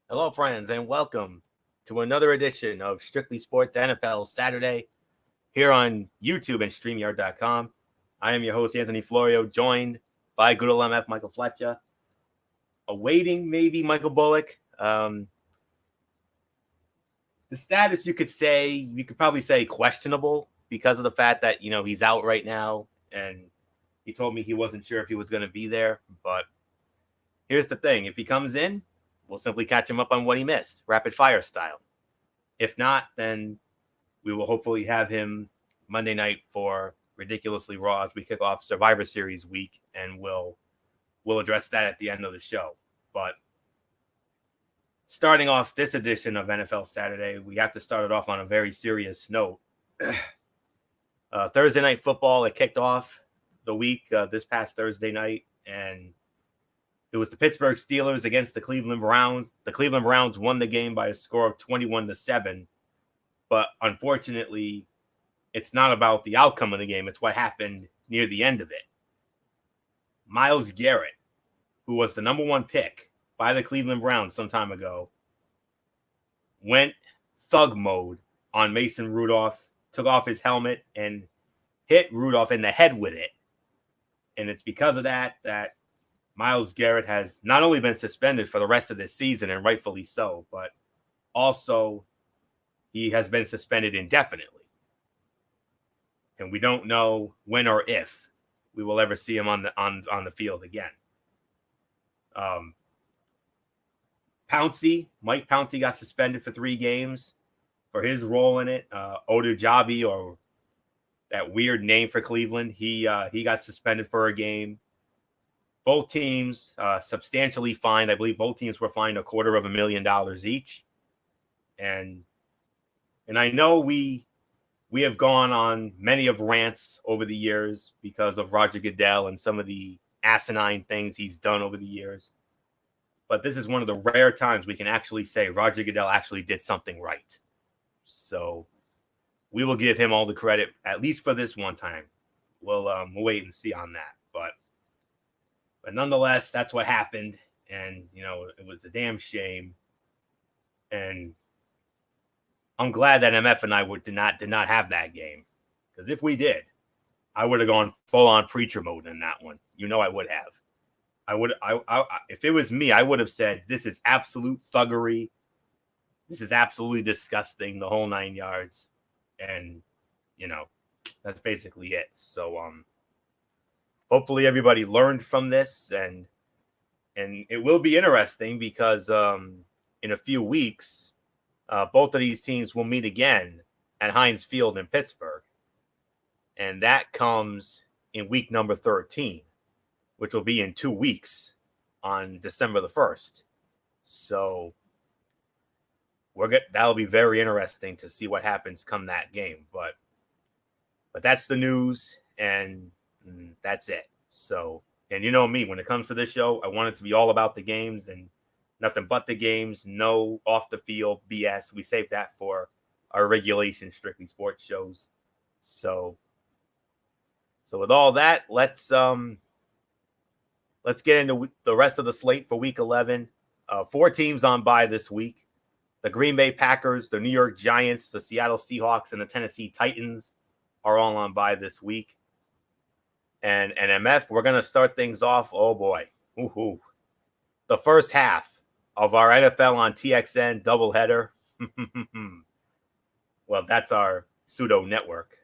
Hello, friends, and welcome to another edition of Strictly Sports NFL Saturday here on YouTube and StreamYard.com. I am your host, Anthony Florio, joined by good old MF Michael Fletcher, awaiting maybe Michael Bullock. The status you could probably say questionable because of the fact that, he's out right now, and he told me he wasn't sure if he was going to be there. But here's the thing. If he comes in, we'll simply catch him up on what he missed, rapid fire style. If not, then we will hopefully have him Monday night for Ridiculously Raw as we kick off Survivor Series week, and we'll address that at the end of the show. But starting off this edition of NFL Saturday, we have to start it off on a very serious note. Thursday Night Football, it kicked off the week this past Thursday night, and it was the Pittsburgh Steelers against the Cleveland Browns. The Cleveland Browns won the game by a score of 21-7. But unfortunately, it's not about the outcome of the game. It's what happened near the end of it. Myles Garrett, who was the number one pick by the Cleveland Browns some time ago, went thug mode on Mason Rudolph, took off his helmet, and hit Rudolph in the head with it. And it's because of that Myles Garrett has not only been suspended for the rest of this season, and rightfully so, but also he has been suspended indefinitely. And we don't know when or if we will ever see him on the field again. Mike Pouncey got suspended for 3 games for his role in it. Odujabi, or that weird name for Cleveland, he got suspended for a game. Both teams substantially fined. I believe both teams were fined $250,000 each. And I know we have gone on many of rants over the years because of Roger Goodell and some of the asinine things he's done over the years. But this is one of the rare times we can actually say Roger Goodell actually did something right. So we will give him all the credit, at least for this one time. We'll wait and see on that. But nonetheless, that's what happened. And, it was a damn shame. And I'm glad that MF and I did not have that game. Because if we did, I would have gone full-on preacher mode in that one. I would have. If it was me, I would have said, this is absolute thuggery. This is absolutely disgusting, the whole 9 yards. And, that's basically it. So, hopefully everybody learned from this, and it will be interesting because in a few weeks, both of these teams will meet again at Heinz Field in Pittsburgh, and that comes in week number 13, which will be in 2 weeks on December the 1st. So that'll be very interesting to see what happens come that game. But that's the news, and that's it. So, and you know me, when it comes to this show, I want it to be all about the games and nothing but the games, no off the field BS. We save that for our regulation Strictly Sports shows. So with all that, let's get into the rest of the slate for week 11. 4 teams on bye this week. The Green Bay Packers, the New York Giants, the Seattle Seahawks, and the Tennessee Titans are all on bye this week. And MF, we're going to start things off. Oh, boy. Ooh. The first half of our NFL on TXN doubleheader. Well, that's our pseudo network.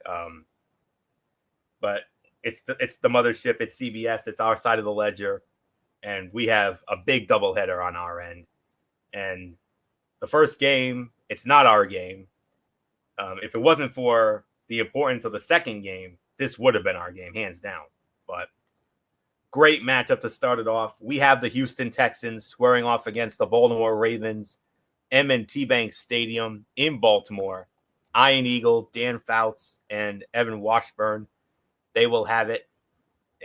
But it's the mothership. It's CBS. It's our side of the ledger. And we have a big doubleheader on our end. And the first game, it's not our game. If it wasn't for the importance of the second game, this would have been our game, hands down. But great matchup to start it off. We have the Houston Texans squaring off against the Baltimore Ravens, M&T Bank Stadium in Baltimore. Iron Eagle, Dan Fouts, and Evan Washburn, they will have it.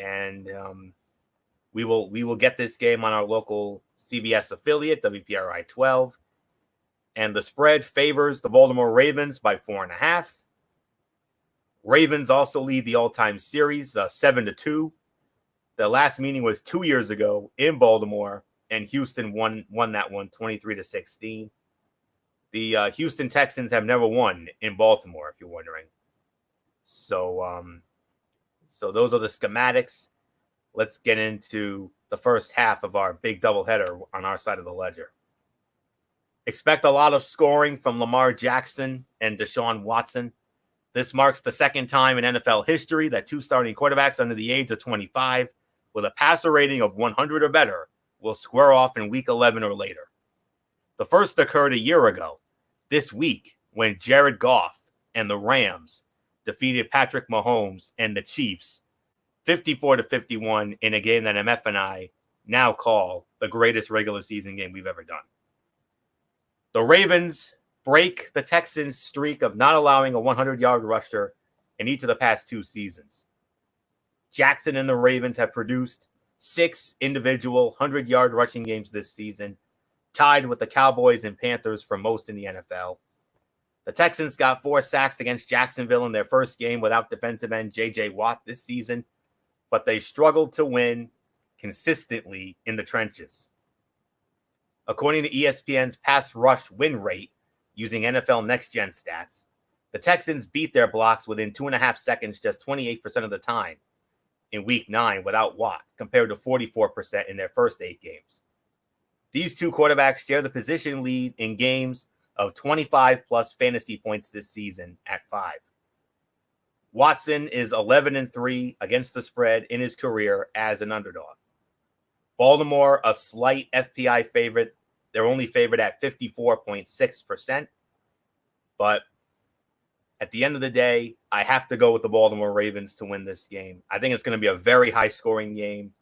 And we will get this game on our local CBS affiliate, WPRI 12. And the spread favors the Baltimore Ravens by 4.5. Ravens also lead the all-time series 7-2. The last meeting was 2 years ago in Baltimore, and Houston won that one 23-16. The Houston Texans have never won in Baltimore, if you're wondering. So so those are the schematics. Let's get into the first half of our big doubleheader on our side of the ledger. Expect a lot of scoring from Lamar Jackson and Deshaun Watson. This marks the second time in NFL history that two starting quarterbacks under the age of 25 with a passer rating of 100 or better will square off in week 11 or later. The first occurred a year ago, this week, when Jared Goff and the Rams defeated Patrick Mahomes and the Chiefs 54-51 in a game that MF and I now call the greatest regular season game we've ever done. The Ravens break the Texans' streak of not allowing a 100-yard rusher in each of the past two seasons. Jackson and the Ravens have produced 6 individual 100-yard rushing games this season, tied with the Cowboys and Panthers for most in the NFL. The Texans got 4 sacks against Jacksonville in their first game without defensive end J.J. Watt this season, but they struggled to win consistently in the trenches. According to ESPN's pass rush win rate, using NFL Next Gen stats, the Texans beat their blocks within 2.5 seconds just 28% of the time in Week 9 without Watt, compared to 44% in their first 8 games. These two quarterbacks share the position lead in games of 25-plus fantasy points this season at 5. Watson is 11-3 against the spread in his career as an underdog. Baltimore, a slight FPI favorite. They're only favored at 54.6%. But at the end of the day, I have to go with the Baltimore Ravens to win this game. I think it's going to be a very high-scoring game.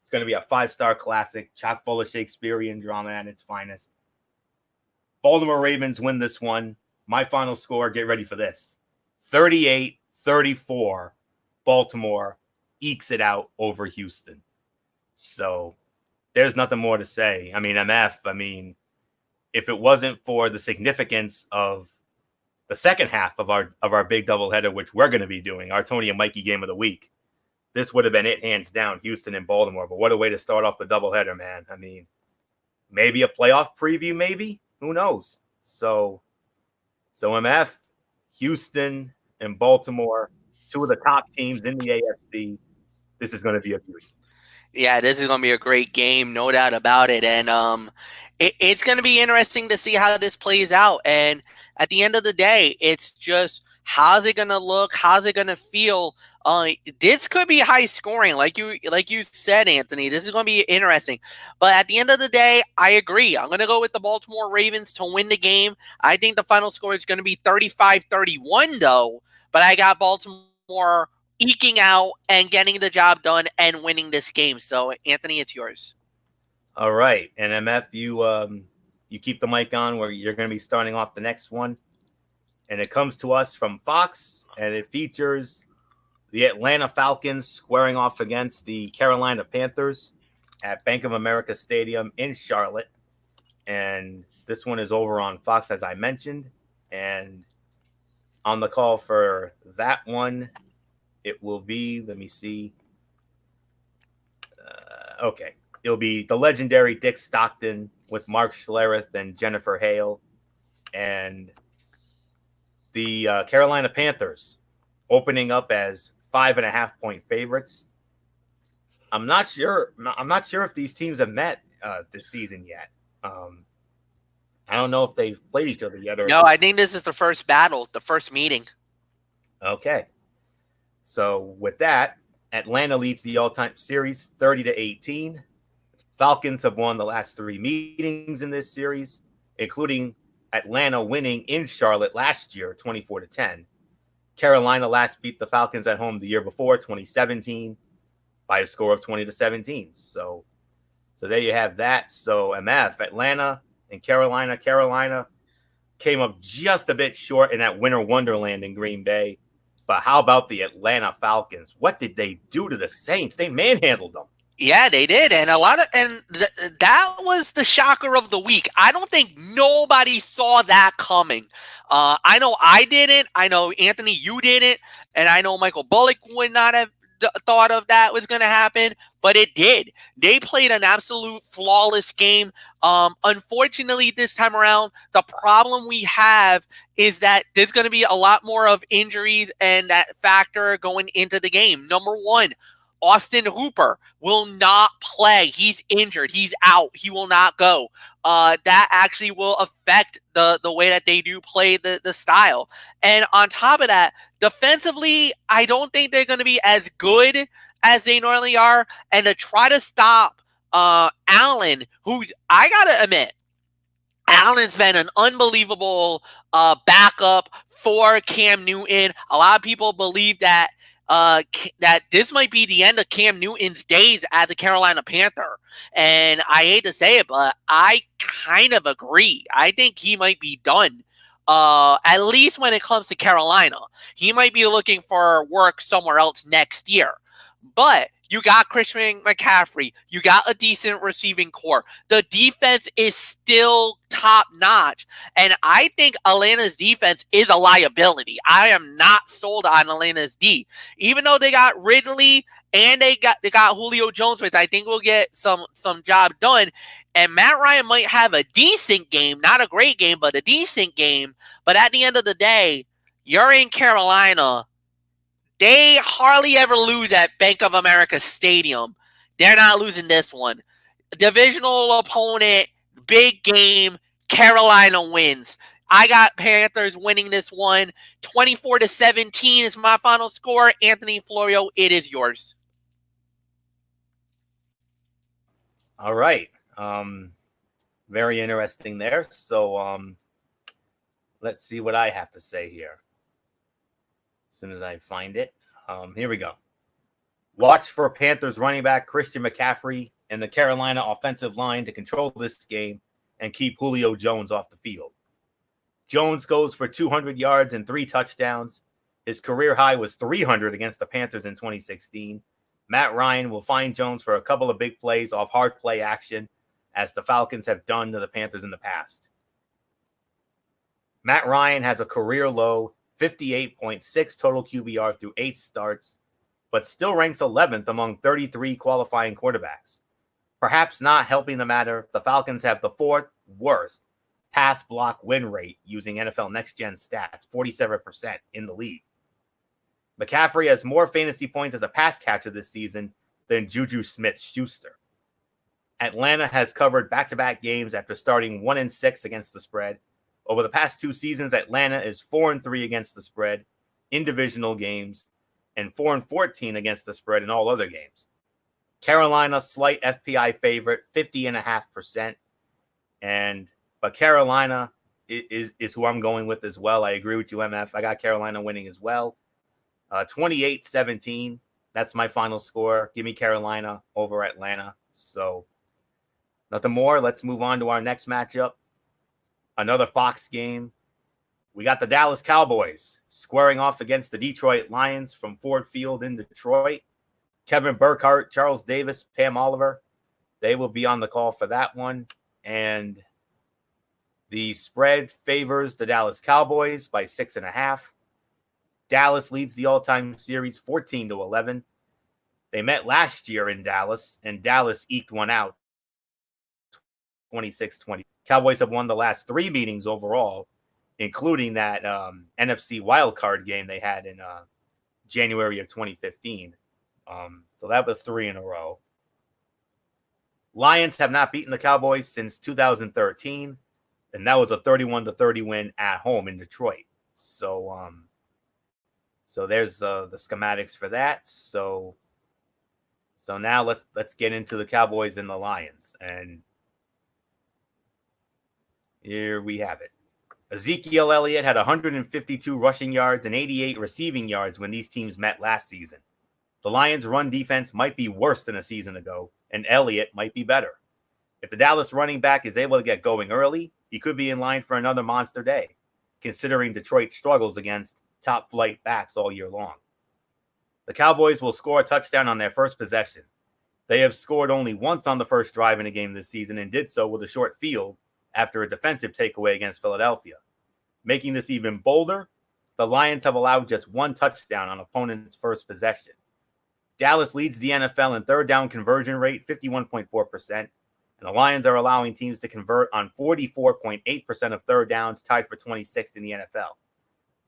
It's going to be a 5-star classic, chock full of Shakespearean drama at its finest. Baltimore Ravens win this one. My final score, get ready for this. 38-34, Baltimore ekes it out over Houston. So there's nothing more to say. I mean, MF, if it wasn't for the significance of the second half of our big doubleheader, which we're going to be doing, our Tony and Mikey game of the week, this would have been it, hands down, Houston and Baltimore. But what a way to start off the doubleheader, man. Maybe a playoff preview, maybe. Who knows? So MF, Houston, and Baltimore, two of the top teams in the AFC. This is going to be a beauty. Yeah, this is going to be a great game, no doubt about it. And it's going to be interesting to see how this plays out. And at the end of the day, it's just, how's it going to look? How's it going to feel? This could be high scoring, like you said, Anthony. This is going to be interesting. But at the end of the day, I agree. I'm going to go with the Baltimore Ravens to win the game. I think the final score is going to be 35-31, though. But I got Baltimore eking out and getting the job done and winning this game. So, Anthony, it's yours. All right. And MF, you keep the mic on where you're going to be starting off the next one. And it comes to us from Fox, and it features the Atlanta Falcons squaring off against the Carolina Panthers at Bank of America Stadium in Charlotte. And this one is over on Fox, as I mentioned. And on the call for that one, it will be, let me see. Okay. It'll be the legendary Dick Stockton with Mark Schlereth and Jennifer Hale. And the Carolina Panthers opening up as 5.5-point favorites. I'm not sure if these teams have met this season yet. I don't know if they've played each other yet. No, I think this is the first battle, the first meeting. Okay. So with that, Atlanta leads the all-time series 30-18. Falcons have won the last 3 meetings in this series, including Atlanta winning in Charlotte last year, 24-10. Carolina last beat the Falcons at home the year before, 2017, by a score of 20-17. So there you have that. So MF, Atlanta and Carolina came up just a bit short in that winter wonderland in Green Bay. But how about the Atlanta Falcons? What did they do to the Saints? They manhandled them. Yeah, they did, and that was the shocker of the week. I don't think nobody saw that coming. I know I didn't. I know, Anthony, you didn't, and I know Michael Bullock would not have thought of that was going to happen, but it did. They played an absolute flawless game. Unfortunately, this time around, the problem we have is that there's going to be a lot more of injuries and that factor going into the game. Number one, Austin Hooper will not play. He's injured. He's out. He will not go. That actually will affect the way that they do play the style. And on top of that, defensively, I don't think they're going to be as good as they normally are. And to try to stop Allen, who's, I got to admit, Allen's been an unbelievable backup for Cam Newton. A lot of people believe that that this might be the end of Cam Newton's days as a Carolina Panther. And I hate to say it, but I kind of agree. I think he might be done. At least when it comes to Carolina. He might be looking for work somewhere else next year. But you got Christian McCaffrey. You got a decent receiving core. The defense is still top-notch. And I think Atlanta's defense is a liability. I am not sold on Atlanta's D. Even though they got Ridley and they got Julio Jones, which I think will get some job done. And Matt Ryan might have a decent game, not a great game, but a decent game. But at the end of the day, you're in Carolina. They hardly ever lose at Bank of America Stadium. They're not losing this one. Divisional opponent, big game, Carolina wins. I got Panthers winning this one. 24-17 is my final score. Anthony Florio, it is yours. All right. Very interesting there. So let's see what I have to say here. As soon as I find it. Here we go. Watch for Panthers running back Christian McCaffrey and the Carolina offensive line to control this game and keep Julio Jones off the field. Jones goes for 200 yards and 3 touchdowns. His career high was 300 against the Panthers in 2016. Matt Ryan will find Jones for a couple of big plays off hard play action, as the Falcons have done to the Panthers in the past. Matt Ryan has a career low 58.6 total QBR through 8 starts, but still ranks 11th among 33 qualifying quarterbacks. Perhaps not helping the matter, the Falcons have the 4th worst pass block win rate using NFL Next Gen stats, 47% in the league. McCaffrey has more fantasy points as a pass catcher this season than Juju Smith-Schuster. Atlanta has covered back-to-back games after starting 1-6 against the spread. Over the past 2 seasons, Atlanta is 4-3 against the spread in divisional games and 4-14 against the spread in all other games. Carolina, slight FPI favorite, 50.5%. But Carolina is who I'm going with as well. I agree with you, MF. I got Carolina winning as well. 28-17. That's my final score. Give me Carolina over Atlanta. So nothing more. Let's move on to our next matchup. Another Fox game. We got the Dallas Cowboys squaring off against the Detroit Lions from Ford Field in Detroit. Kevin Burkhardt, Charles Davis, Pam Oliver. They will be on the call for that one. And the spread favors the Dallas Cowboys by 6.5. Dallas leads the all-time series 14-11. They met last year in Dallas, and Dallas eked one out 26-20. Cowboys have won the last 3 meetings overall, including that NFC wildcard game they had in January of 2015. So that was 3 in a row. Lions have not beaten the Cowboys since 2013, and that was a 31-30 win at home in Detroit. So there's the schematics for that. So now let's get into the Cowboys and the Lions. And here we have it. Ezekiel Elliott had 152 rushing yards and 88 receiving yards when these teams met last season. The Lions' run defense might be worse than a season ago, and Elliott might be better. If the Dallas running back is able to get going early, he could be in line for another monster day, considering Detroit struggles against top-flight backs all year long. The Cowboys will score a touchdown on their first possession. They have scored only once on the first drive in a game this season and did so with a short field after a defensive takeaway against Philadelphia. Making this even bolder, the Lions have allowed just 1 touchdown on opponent's first possession. Dallas leads the NFL in third down conversion rate, 51.4%. And the Lions are allowing teams to convert on 44.8% of third downs, tied for 26th in the NFL.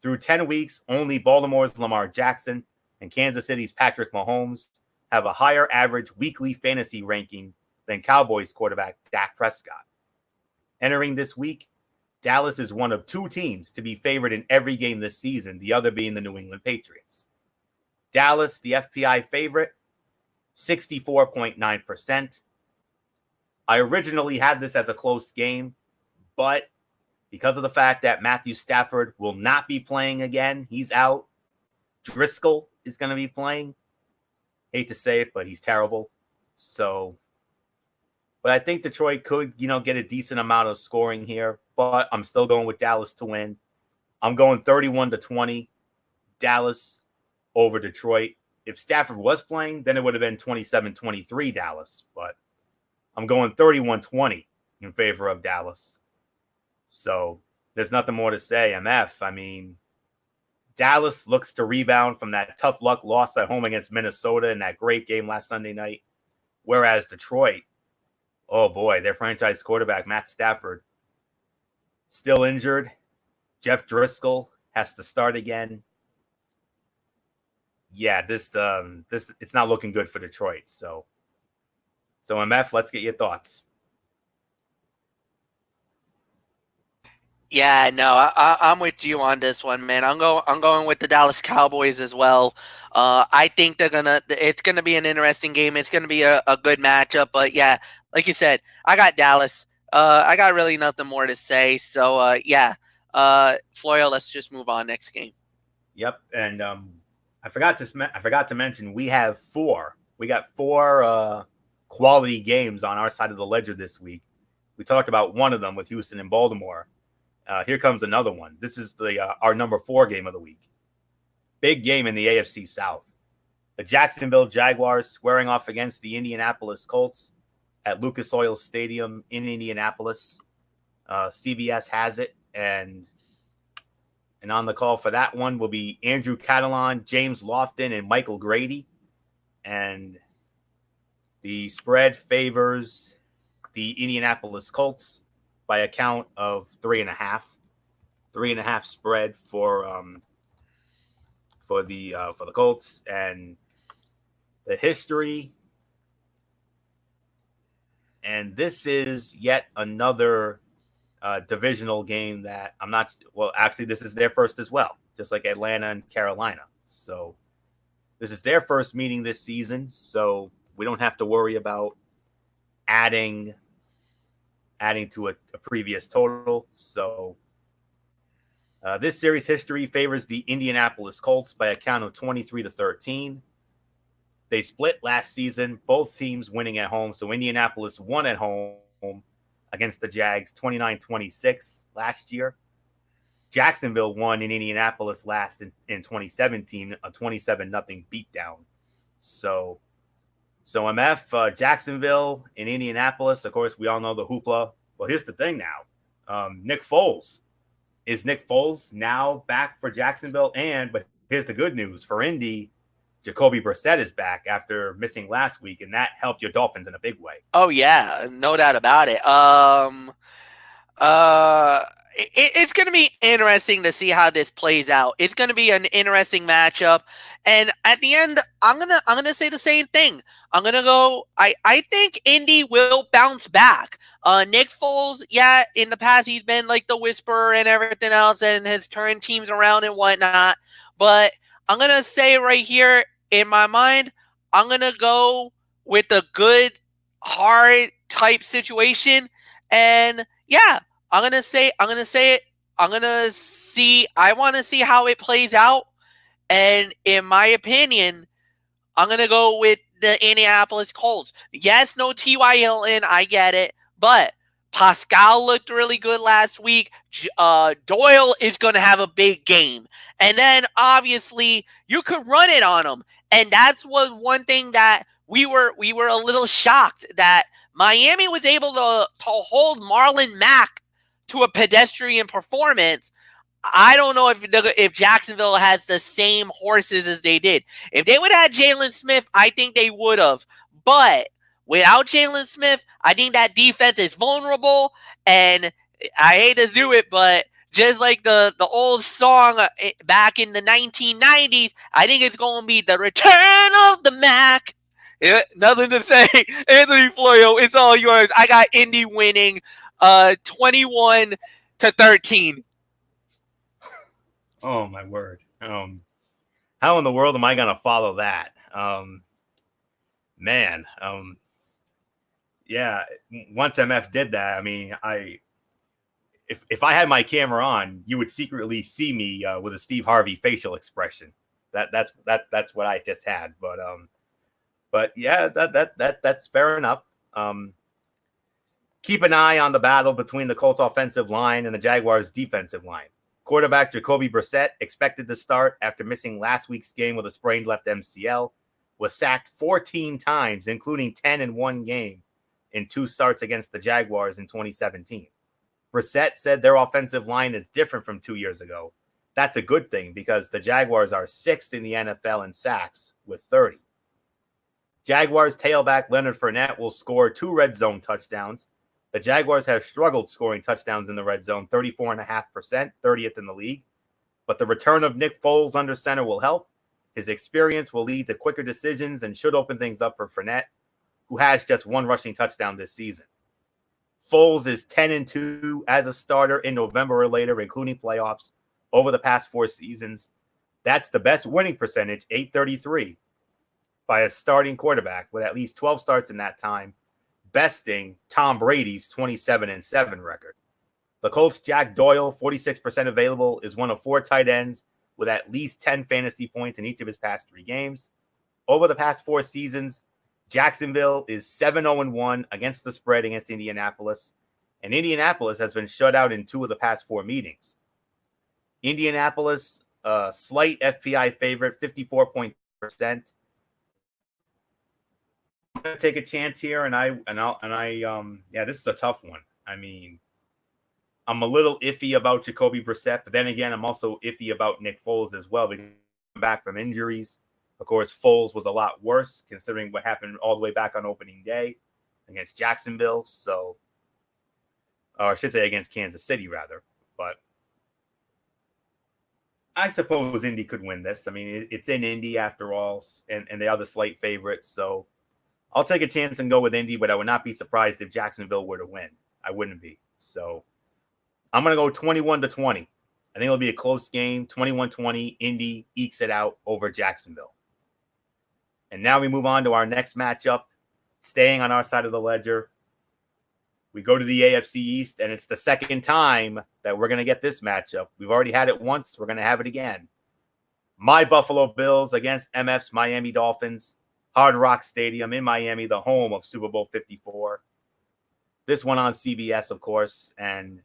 Through 10 weeks, only Baltimore's Lamar Jackson and Kansas City's Patrick Mahomes have a higher average weekly fantasy ranking than Cowboys quarterback Dak Prescott. Entering this week, Dallas is one of two teams to be favored in every game this season, the other being the New England Patriots. Dallas, the FPI favorite, 64.9%. I originally had this as a close game, but because of the fact that Matthew Stafford will not be playing again, he's out. Driscoll is going to be playing. Hate to say it, but he's terrible. But I think Detroit could, get a decent amount of scoring here, but I'm still going with Dallas to win. I'm going 31-20, Dallas over Detroit. If Stafford was playing, then it would have been 27-23 Dallas, but I'm going 31-20 in favor of Dallas. So there's nothing more to say. MF, I mean, Dallas looks to rebound from that tough luck loss at home against Minnesota in that great game last Sunday night. Whereas Detroit, oh boy, their franchise quarterback, Matt Stafford, still injured. Jeff Driscoll has to start again. Yeah, this it's not looking good for Detroit. So MF, let's get your thoughts. Yeah, no, I'm with you on this one, man. I'm going with the Dallas Cowboys as well. I think it's gonna be an interesting game. It's gonna be a good matchup. But yeah, like you said, I got Dallas. I got really nothing more to say. So yeah, Florio, let's just move on next game. Yep, and I forgot to mention we got four quality games on our side of the ledger this week. We talked about one of them with Houston and Baltimore. Here comes another one. This is our number 4 game of the week. Big game in the AFC South. The Jacksonville Jaguars squaring off against the Indianapolis Colts at Lucas Oil Stadium in Indianapolis. CBS has it, and on the call for that one will be Andrew Catalon, James Lofton, and Michael Grady. And the spread favors the Indianapolis Colts by a count of 3.5. 3.5 spread for the Colts. And the history, and this is yet another divisional game that actually this is their first as well, just like Atlanta and Carolina. So this is their first meeting this season, so we don't have to worry about adding to a previous total. So this series history favors the Indianapolis Colts by a count of 23-13. They split last season, both teams winning at home. So Indianapolis won at home against the Jags 29-26 last year. Jacksonville won in Indianapolis last in 2017, a 27-0 beatdown. So MF, Jacksonville and Indianapolis, of course, we all know the hoopla. Well, here's the thing now. Nick Foles. Is Nick Foles now back for Jacksonville? But here's the good news. For Indy, Jacoby Brissett is back after missing last week, and that helped your Dolphins in a big way. Oh, yeah, no doubt about it. It's going to be interesting to see how this plays out. It's going to be an interesting matchup. And at the end, I'm gonna say the same thing. I'm going to go, I think Indy will bounce back. Nick Foles, yeah, in the past, he's been like the whisperer and everything else and has turned teams around and whatnot. But I'm going to say right here in my mind, I'm going to go with a good, hard type situation. And yeah, I want to see how it plays out. And in my opinion, I'm going to go with the Indianapolis Colts. Yes, no T.Y. Hilton, I get it. But Pascal looked really good last week. Doyle is going to have a big game. And then, obviously, you could run it on him. And that's one thing that we were a little shocked that Miami was able to hold Marlon Mack to a pedestrian performance. I don't know if Jacksonville has the same horses as they did. If they would have had Jalen Smith, I think they would have. But without Jalen Smith, I think that defense is vulnerable. And I hate to do it, but just like the old song back in the 1990s, I think it's going to be the return of the Mac. Yeah, nothing to say. Anthony Florio, it's all yours. I got Indy winning 21-13. Oh my word. How in the world am I gonna follow that? Man. Yeah, once MF did that, I mean, if I had my camera on, you would secretly see me with a Steve Harvey facial expression. That's what I just had. But yeah, that's fair enough. Keep an eye on the battle between the Colts offensive line and the Jaguars defensive line. Quarterback Jacoby Brissett, expected to start after missing last week's game with a sprained left MCL, was sacked 14 times, including 10 in one game in 2 starts against the Jaguars in 2017. Brissett said their offensive line is different from 2 years ago. That's a good thing because the Jaguars are 6th in the NFL in sacks with 30. Jaguars tailback Leonard Fournette will score 2 red zone touchdowns. The Jaguars have struggled scoring touchdowns in the red zone, 34.5%, 30th in the league. But the return of Nick Foles under center will help. His experience will lead to quicker decisions and should open things up for Fournette, who has just 1 rushing touchdown this season. Foles is 10-2 as a starter in November or later, including playoffs, over the past 4 seasons. That's the best winning percentage, 833, by a starting quarterback with at least 12 starts in that time, besting Tom Brady's 27-7 record. The Colts' Jack Doyle, 46% available, is one of 4 tight ends with at least 10 fantasy points in each of his past 3 games. Over the past 4 seasons, Jacksonville is 7-0-1 against the spread against Indianapolis, and Indianapolis has been shut out in 2 of the past 4 meetings. Indianapolis, slight FPI favorite, 54.3%. I'm gonna take a chance here, and this is a tough one. I mean, I'm a little iffy about Jacoby Brissett, but then again, I'm also iffy about Nick Foles as well, because back from injuries. Of course, Foles was a lot worse considering what happened all the way back on opening day against Jacksonville. So, or I should say against Kansas City, rather. But I suppose Indy could win this. I mean, it's in Indy after all, and they are the slight favorites. So I'll take a chance and go with Indy, but I would not be surprised if Jacksonville were to win. I wouldn't be. So I'm going to go 21-20. I think it'll be a close game, 21-20. Indy ekes it out over Jacksonville. And now we move on to our next matchup, staying on our side of the ledger. We go to the AFC East, and it's the second time that we're going to get this matchup. We've already had it once. We're going to have it again. My Buffalo Bills against MF's Miami Dolphins. Hard Rock Stadium in Miami, the home of Super Bowl 54. This one on CBS, of course. And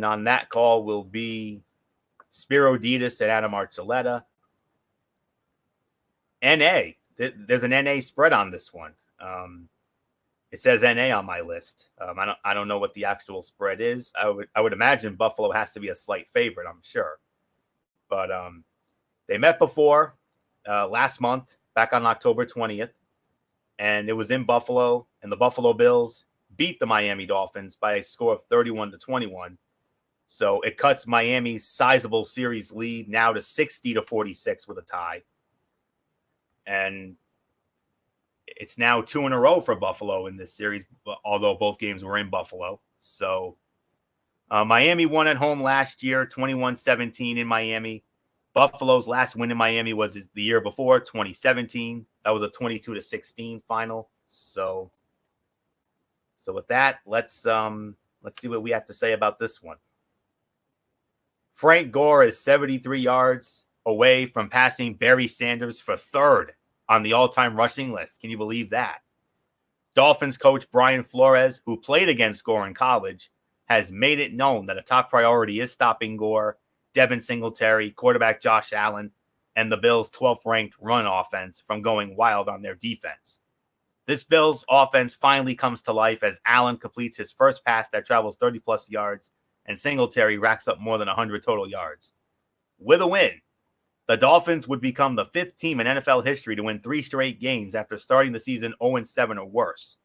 on that call will be Spiro Dedes and Adam Archuleta. NA. There's an NA spread on this one. It says NA on my list. I don't know what the actual spread is. I would imagine Buffalo has to be a slight favorite, I'm sure. But they met before last month, back on October 20th, and it was in Buffalo, and the Buffalo Bills beat the Miami Dolphins by a score of 31-21. So it cuts Miami's sizable series lead now to 60-46 with a tie. And it's now 2 in a row for Buffalo in this series, although both games were in Buffalo. So Miami won at home last year, 21-17 in Miami. Buffalo's last win in Miami was the year before, 2017. That was a 22-16 final. So with that, let's see what we have to say about this one. Frank Gore is 73 yards away from passing Barry Sanders for 3rd on the all-time rushing list. Can you believe that? Dolphins coach Brian Flores, who played against Gore in college, has made it known that a top priority is stopping Gore, Devin Singletary, quarterback Josh Allen, and the Bills' 12th-ranked run offense from going wild on their defense. This Bills offense finally comes to life as Allen completes his first pass that travels 30-plus yards and Singletary racks up more than 100 total yards. With a win, the Dolphins would become the 5th team in NFL history to win 3 straight games after starting the season 0-7 or worse,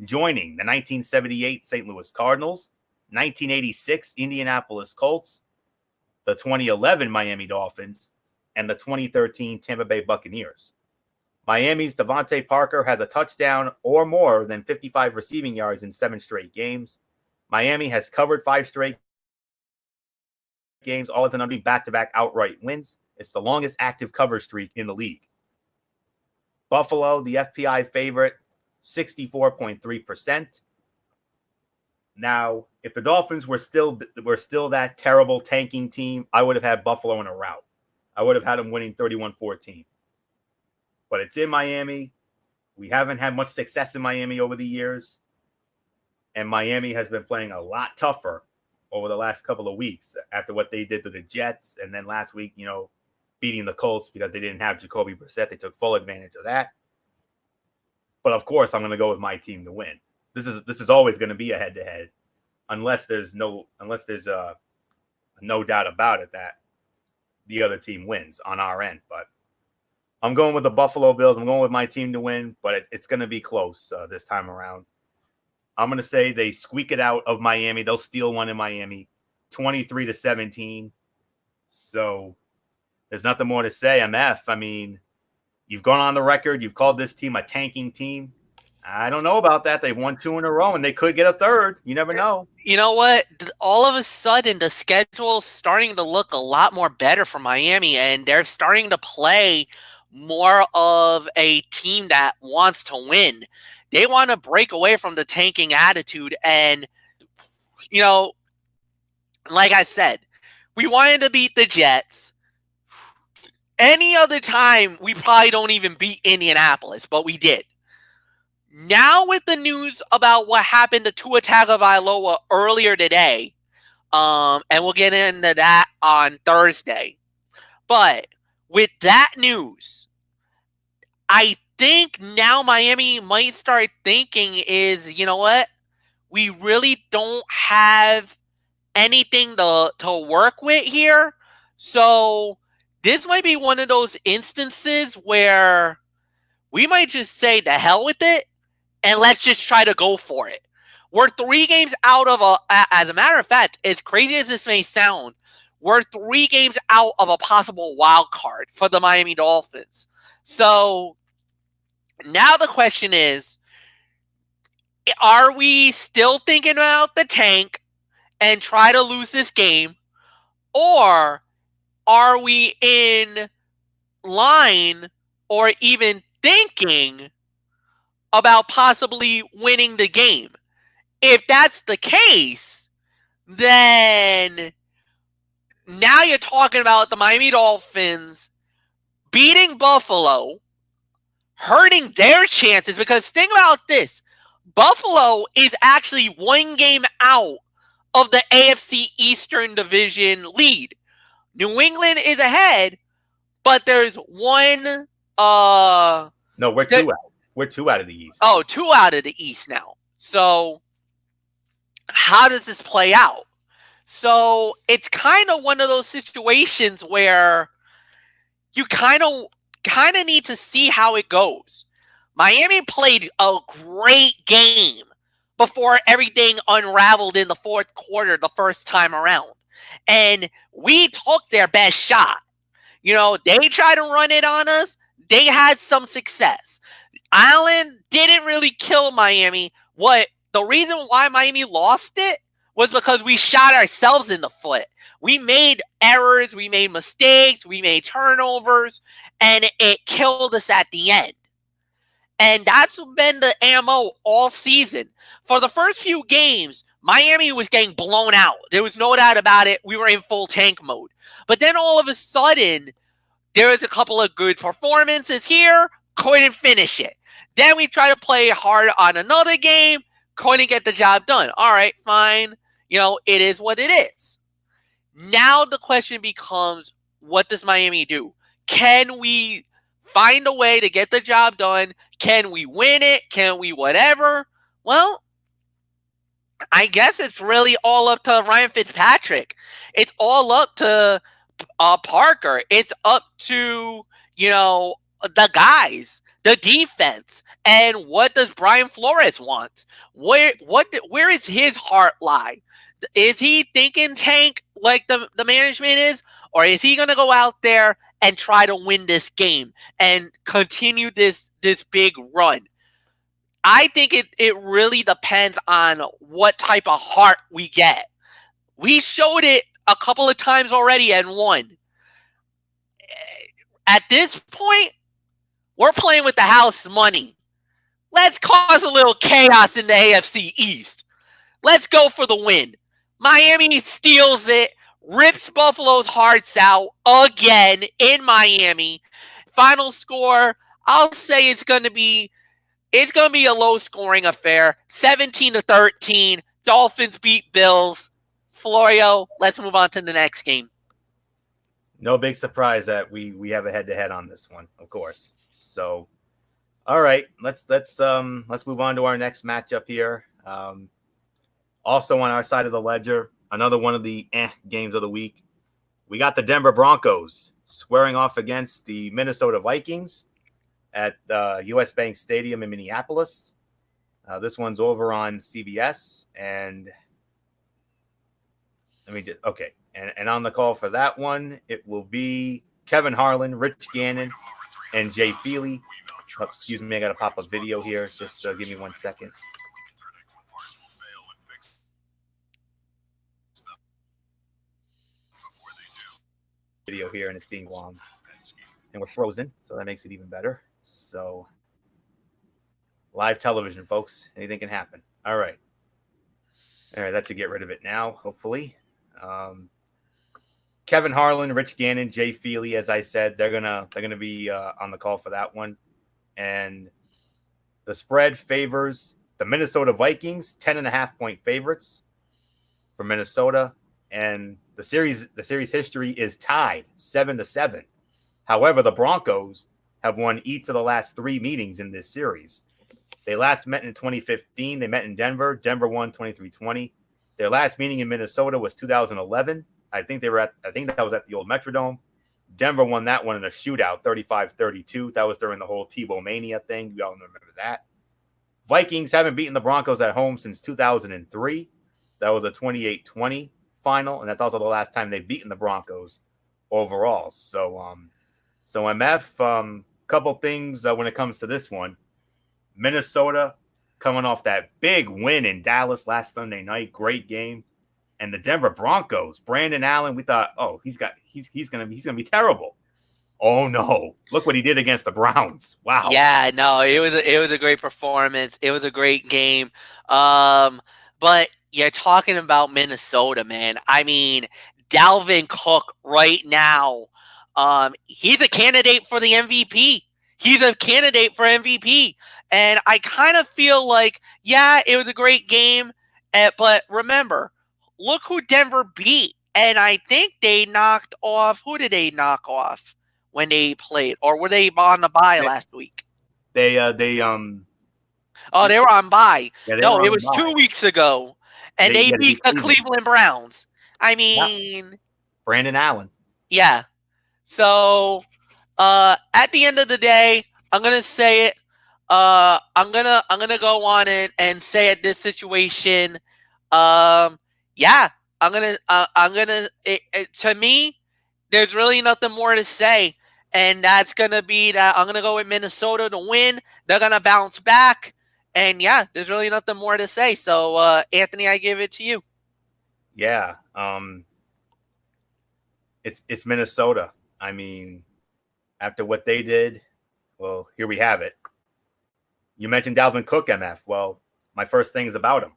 joining the 1978 St. Louis Cardinals, 1986 Indianapolis Colts, the 2011 Miami Dolphins, and the 2013 Tampa Bay Buccaneers. Miami's Devontae Parker has a touchdown or more than 55 receiving yards in 7 straight games. Miami has covered 5 straight games, all as an back-to-back outright wins. It's the longest active cover streak in the league. Buffalo, the FPI favorite, 64.3%. Now, if the Dolphins were still that terrible tanking team, I would have had Buffalo in a rout. I would have had them winning 31-14. But it's in Miami. We haven't had much success in Miami over the years. And Miami has been playing a lot tougher over the last couple of weeks after what they did to the Jets. And then last week, beating the Colts because they didn't have Jacoby Brissett. They took full advantage of that. But of course, I'm going to go with my team to win. This is always going to be a head-to-head, unless there's no doubt about it that the other team wins on our end. But I'm going with the Buffalo Bills. I'm going with my team to win, but it's going to be close this time around. I'm going to say they squeak it out of Miami. They'll steal one in Miami, 23-17. So there's nothing more to say. MF, I mean, you've gone on the record. You've called this team a tanking team. I don't know about that. They've won 2 in a row, and they could get a third. You never know. You know what? All of a sudden, the schedule's starting to look a lot more better for Miami, and they're starting to play more of a team that wants to win. They want to break away from the tanking attitude. And, like I said, we wanted to beat the Jets. Any other time, we probably don't even beat Indianapolis, but we did. Now with the news about what happened to Tua Tagovailoa earlier today, and we'll get into that on Thursday. But with that news, I think now Miami might start thinking is, you know what? We really don't have anything to work with here. So this might be one of those instances where we might just say the hell with it and let's just try to go for it. We're 3 games out of as a matter of fact, as crazy as this may sound, we're 3 games out of a possible wild card for the Miami Dolphins. So now the question is, are we still thinking about the tank and try to lose this game? Or are we in line or even thinking about possibly winning the game? If that's the case, then now you're talking about the Miami Dolphins beating Buffalo, hurting their chances, because think about this. Buffalo is actually 1 game out of the AFC Eastern Division lead. New England is ahead, but there's one... No, we're 2 out. We're 2 out of the East. Oh, 2 out of the East now. So how does this play out? So it's kind of one of those situations where you kind of need to see how it goes. Miami played a great game before everything unraveled in the 4th quarter the first time around. And we took their best shot. They tried to run it on us. They had some success. Allen didn't really kill Miami. The reason why Miami lost it was because we shot ourselves in the foot. We made errors, we made mistakes, we made turnovers, and it killed us at the end. And that's been the MO all season. For the first few games, Miami was getting blown out. There was no doubt about it. We were in full tank mode. But then all of a sudden, there was a couple of good performances here, couldn't finish it. Then we try to play hard on another game, couldn't get the job done. All right, fine. It is what it is. Now the question becomes, what does Miami do? Can we find a way to get the job done? Can we win it? Can we whatever? Well, I guess it's really all up to Ryan Fitzpatrick. It's all up to Parker. It's up to, the guys, the defense. And what does Brian Flores want? Where is his heart lie? Is he thinking tank like the management is? Or is he going to go out there and try to win this game and continue this big run? I think it really depends on what type of heart we get. We showed it a couple of times already and won. At this point, we're playing with the house money. Let's cause a little chaos in the AFC East. Let's go for the win. Miami steals it, rips Buffalo's hearts out again in Miami. Final score, I'll say it's going to be a low-scoring affair. 17-13. Dolphins beat Bills. Florio, let's move on to the next game. No big surprise that we have a head-to-head on this one, of course. So, all right, let's move on to our next matchup here. Also on our side of the ledger, another one of the games of the week. We got the Denver Broncos squaring off against the Minnesota Vikings at US Bank Stadium in Minneapolis. This one's over on CBS, and And on the call for that one, it will be Kevin Harlan, Rich Gannon, and Jay Feely. Oh, excuse me, I got to pop a video here. Just give me 1 second. Video here, and it's being long. And we're frozen, so that makes it even better. So, live television, folks. Anything can happen. All right. That should get rid of it now, hopefully. Kevin Harlan, Rich Gannon, Jay Feely, as I said, they're gonna be on the call for that one. And the spread favors the Minnesota Vikings, 10.5-point favorites for Minnesota. And the series history is tied 7-7. However, the Broncos have won each of the last 3 meetings in this series. They last met in 2015. They met in Denver. Denver won 23-20. Their last meeting in Minnesota was 2011. I think that was at the old Metrodome. Denver won that one in a shootout, 35-32. That was during the whole Tebow Mania thing. You all remember that. Vikings haven't beaten the Broncos at home since 2003. That was a 28-20 final, and that's also the last time they've beaten the Broncos overall. So MF, couple things when it comes to this one. Minnesota coming off that big win in Dallas last Sunday night, great game, and the Denver Broncos. Brandon Allen, we thought, he's gonna be terrible. Oh no! Look what he did against the Browns. Wow. Yeah, no, it was a great performance. It was a great game. But you're talking about Minnesota, man. I mean, Dalvin Cook right now, he's a candidate for the MVP. He's a candidate for MVP. And I kind of feel like, yeah, it was a great game. But remember, look who Denver beat. And I think they knocked off, who did they knock off when they played? Or were they on the bye last week? They were on bye. Yeah, no, it was 2 weeks ago. And they beat the Cleveland Browns. I mean, Brandon Allen. Yeah. So at the end of the day, I'm gonna say it. I'm gonna go on it and say at this situation, yeah, to me, there's really nothing more to say, and that's gonna be that I'm gonna go with Minnesota to win. They're gonna bounce back, and yeah, there's really nothing more to say. So, Anthony, I give it to you. Yeah, it's Minnesota. I mean, after what they did, well, here we have it. You mentioned Dalvin Cook, MF. Well, my first thing is about him.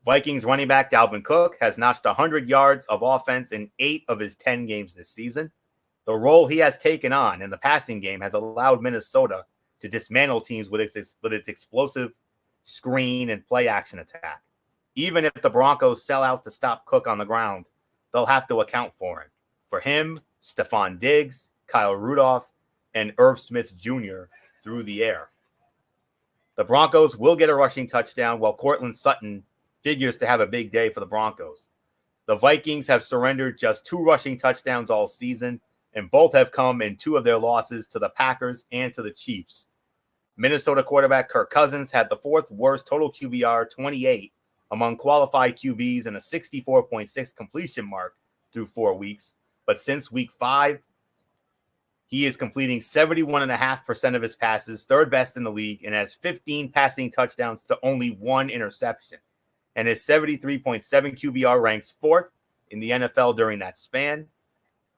Vikings running back Dalvin Cook has notched 100 yards of offense in 8 of his 10 games this season. The role he has taken on in the passing game has allowed Minnesota to dismantle teams with its explosive screen and play action attack. Even if the Broncos sell out to stop Cook on the ground, they'll have to account for him. For him, Stephon Diggs, Kyle Rudolph, and Irv Smith Jr. through the air. The Broncos will get a rushing touchdown while Cortland Sutton figures to have a big day for the Broncos. The Vikings have surrendered just 2 rushing touchdowns all season, and both have come in 2 of their losses to the Packers and to the Chiefs. Minnesota quarterback Kirk Cousins had the 4th worst total QBR, 28, among qualified QBs and a 64.6 completion mark through 4 weeks. But since week 5, he is completing 71.5% of his passes, 3rd best in the league, and has 15 passing touchdowns to only 1 interception. And his 73.7 QBR ranks 4th in the NFL during that span.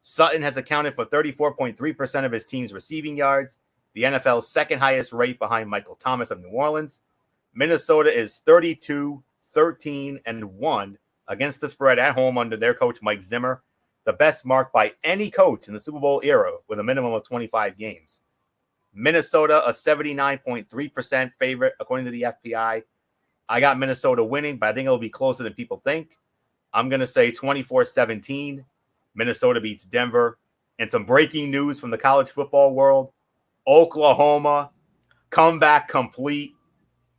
Sutton has accounted for 34.3% of his team's receiving yards, the NFL's 2nd highest rate behind Michael Thomas of New Orleans. Minnesota is 32-13-1 against the spread at home under their coach Mike Zimmer, the best mark by any coach in the Super Bowl era with a minimum of 25 games. Minnesota, a 79.3% favorite according to the FPI. I got Minnesota winning, but I think it'll be closer than people think. I'm going to say 24-17. Minnesota beats Denver. And some breaking news from the college football world. Oklahoma, comeback complete.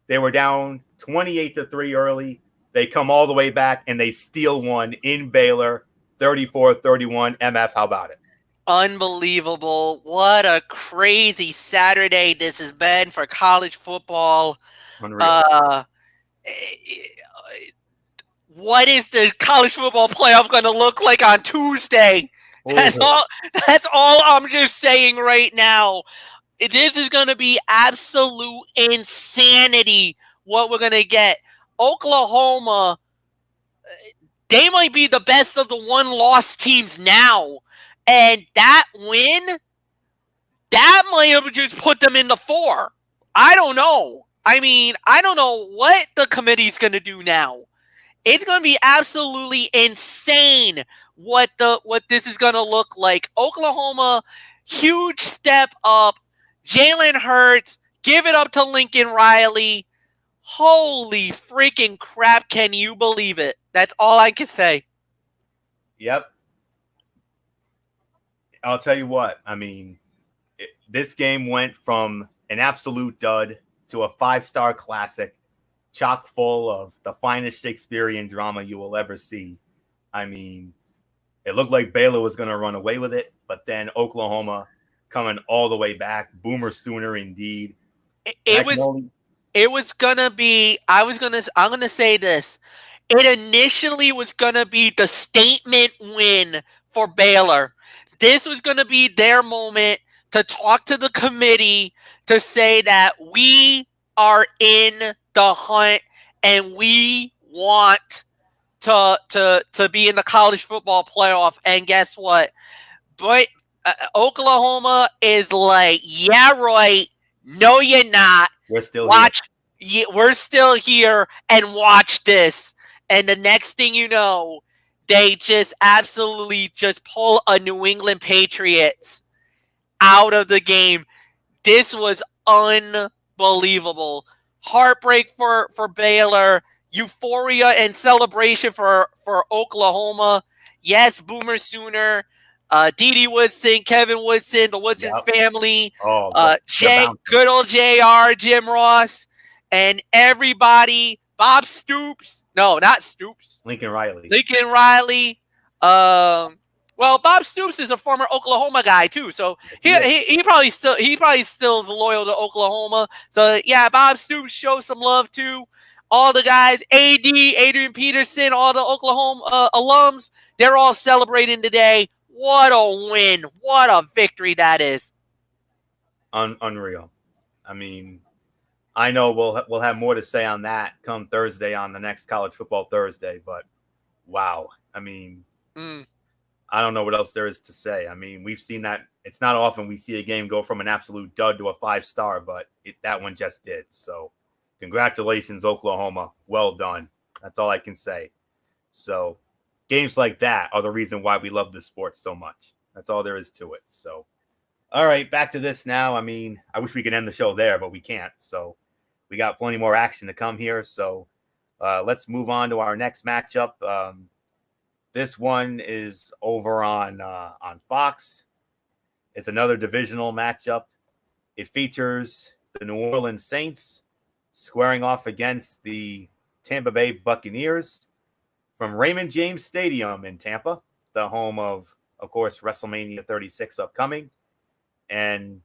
They were down 28-3 early. They come all the way back, and they steal one in Baylor, 34-31. MF, how about it? Unbelievable. What a crazy Saturday this has been for college football. Unreal. What is the college football playoff going to look like on Tuesday? That's all I'm just saying right now. This is going to be absolute insanity what we're going to get. Oklahoma, they might be the best of the one-loss teams now. And that win, that might have just put them in the 4. I don't know. I mean, I don't know what the committee's going to do now. It's going to be absolutely insane what this is going to look like. Oklahoma, huge step up. Jalen Hurts, give it up to Lincoln Riley. Holy freaking crap, can you believe it? That's all I can say. Yep. I'll tell you what. I mean, this game went from an absolute dud to a 5-star classic, chock full of the finest Shakespearean drama you will ever see. I mean, it looked like Baylor was going to run away with it, but then Oklahoma coming all the way back. Boomer Sooner indeed. It was going to be, I'm going to say this. It initially was going to be the statement win for Baylor. This was going to be their moment to talk to the committee to say that we are in the hunt and we want to be in the college football playoff. And guess what? But Oklahoma is like, yeah, right. No, you're not. We're still here. We're still here, and watch this. And the next thing you know, they just absolutely just pull a New England Patriots out of the game. This was unbelievable. Heartbreak for Baylor. Euphoria and celebration for Oklahoma. Yes, Boomer Sooner. Dede Woodson, Kevin Woodson, the Woodson family. Good old JR, Jim Ross, and everybody. Bob Stoops. No, not Stoops. Lincoln Riley. Well, Bob Stoops is a former Oklahoma guy too, so he probably still is loyal to Oklahoma. So yeah, Bob Stoops shows some love too. All the guys, Adrian Peterson, all the Oklahoma alums, they're all celebrating today. What a win! What a victory that is. Unreal. I mean, I know we'll have more to say on that come Thursday on the next College Football Thursday, but wow. I mean, I don't know what else there is to say. I mean, we've seen that. It's not often we see a game go from an absolute dud to a 5-star, but that one just did. So congratulations, Oklahoma. Well done. That's all I can say. So games like that are the reason why we love this sport so much. That's all there is to it. So, all right, back to this now. I mean, I wish we could end the show there, but we can't. So we got plenty more action to come here. So let's move on to our next matchup. This one is over on Fox. It's another divisional matchup. It features the New Orleans Saints squaring off against the Tampa Bay Buccaneers from Raymond James Stadium in Tampa, the home of course, WrestleMania 36 upcoming. And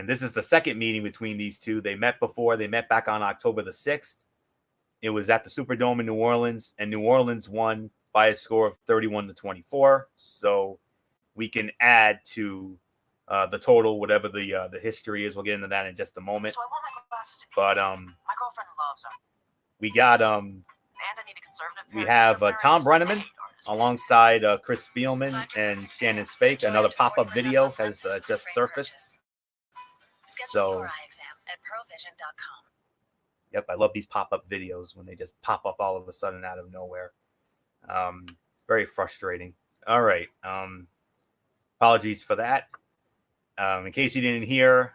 this is the second meeting between these two. They met before. They met back on October the 6th. It was at the Superdome in New Orleans, and New Orleans won by a score of 31-24. So we can add to the total, whatever the history is. We'll get into that in just a moment. So I want my glasses to be but my girlfriend loves them. we got And I need a conservative we parent. have Tom Brenneman alongside Chris Spielman and Shannon Spake. Another pop-up video has just surfaced. So, yep, I love these pop-up videos when they just pop up all of a sudden out of nowhere. Very frustrating. All right. Apologies for that. In case you didn't hear,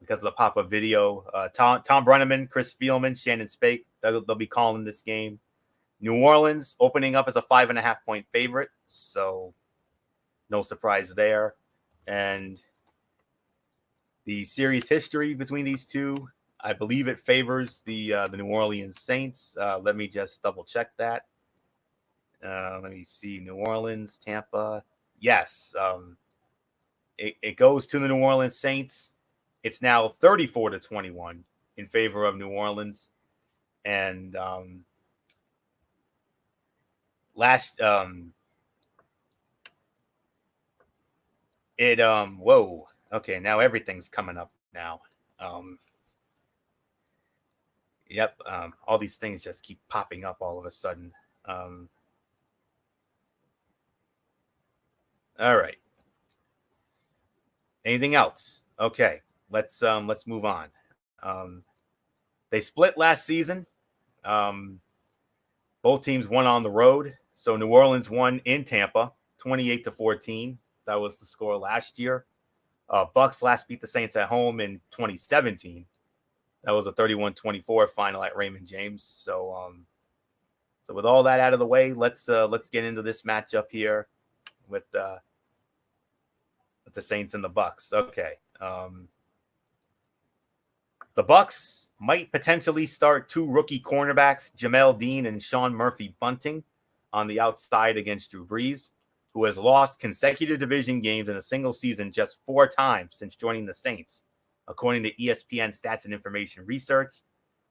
because of the pop-up video, Tom Brenneman, Chris Spielman, Shannon Spake, they'll be calling this game. New Orleans opening up as a 5.5-point favorite, so no surprise there. And the series history between these two, I believe it favors the New Orleans Saints. Let me just double check that. Let me see. New Orleans, Tampa. Yes. It goes to the New Orleans Saints. It's now 34-21 in favor of New Orleans. And whoa. Okay, now everything's coming up now. Yep, all these things just keep popping up all of a sudden. All right. Anything else? Okay, let's move on. They split last season. Both teams won on the road. So New Orleans won in Tampa, 28-14. That was the score last year. Bucks last beat the Saints at home in 2017. That was a 31-24 final at Raymond James. So with all that out of the way, let's get into this matchup here with the Saints and the Bucks. Okay. The Bucks might potentially start two rookie cornerbacks, Jamel Dean and Sean Murphy-Bunting, on the outside against Drew Brees, who has lost consecutive division games in a single season just 4 times since joining the Saints, according to ESPN Stats and Information Research.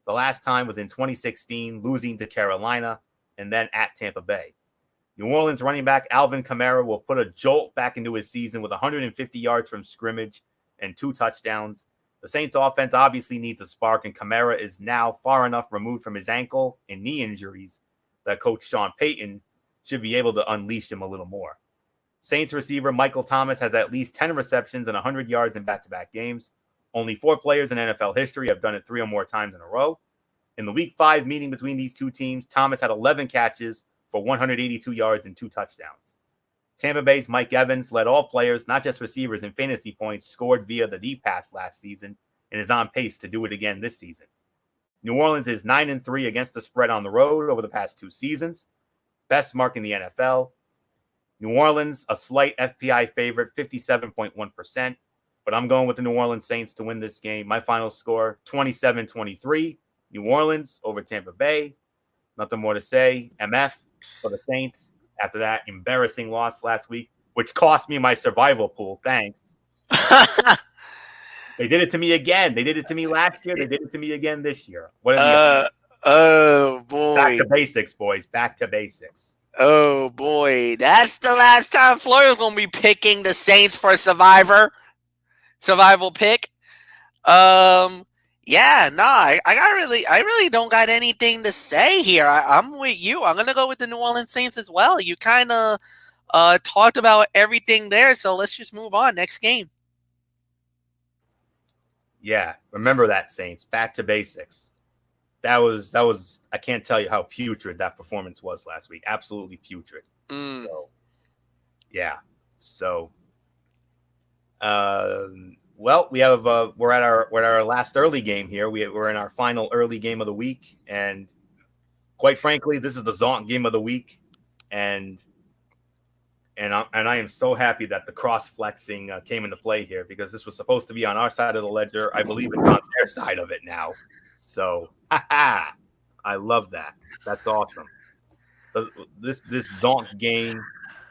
The last time was in 2016, losing to Carolina and then at Tampa Bay. New Orleans running back Alvin Kamara will put a jolt back into his season with 150 yards from scrimmage and 2 touchdowns. The Saints offense obviously needs a spark, and Kamara is now far enough removed from his ankle and knee injuries that coach Sean Payton should be able to unleash him a little more. Saints receiver Michael Thomas has at least 10 receptions and 100 yards in back-to-back games. Only 4 players in NFL history have done it 3 or more times in a row. In the Week 5 meeting between these two teams, Thomas had 11 catches for 182 yards and 2 touchdowns. Tampa Bay's Mike Evans led all players, not just receivers, in fantasy points scored via the deep pass last season and is on pace to do it again this season. New Orleans is 9-3 against the spread on the road over the past 2 seasons, best mark in the NFL. New Orleans, a slight FPI favorite, 57.1%, but I'm going with the New Orleans Saints to win this game. My final score, 27-23, New Orleans over Tampa Bay. Nothing more to say. MF for the Saints after that embarrassing loss last week, which cost me my survival pool. Thanks. They did it to me again. They did it to me last year. They did it to me again this year. What are the oh boy. Back to basics, boys. Back to basics. Oh boy. That's the last time Floyd's gonna be picking the Saints for a survival pick. Yeah, no, I really don't got anything to say here. I'm with you. I'm gonna go with the New Orleans Saints as well. You kind of talked about everything there, so let's just move on. Next game. Yeah, remember that, Saints. Back to basics. That was. I can't tell you how putrid that performance was last week. Absolutely putrid. So, yeah. So, well, we have we're at our last early game here. We're in our final early game of the week, and quite frankly, this is the Zonk game of the week, and I am so happy that the cross flexing came into play here, because this was supposed to be on our side of the ledger. I believe it's on their side of it now. So, I love that. That's awesome. This donk game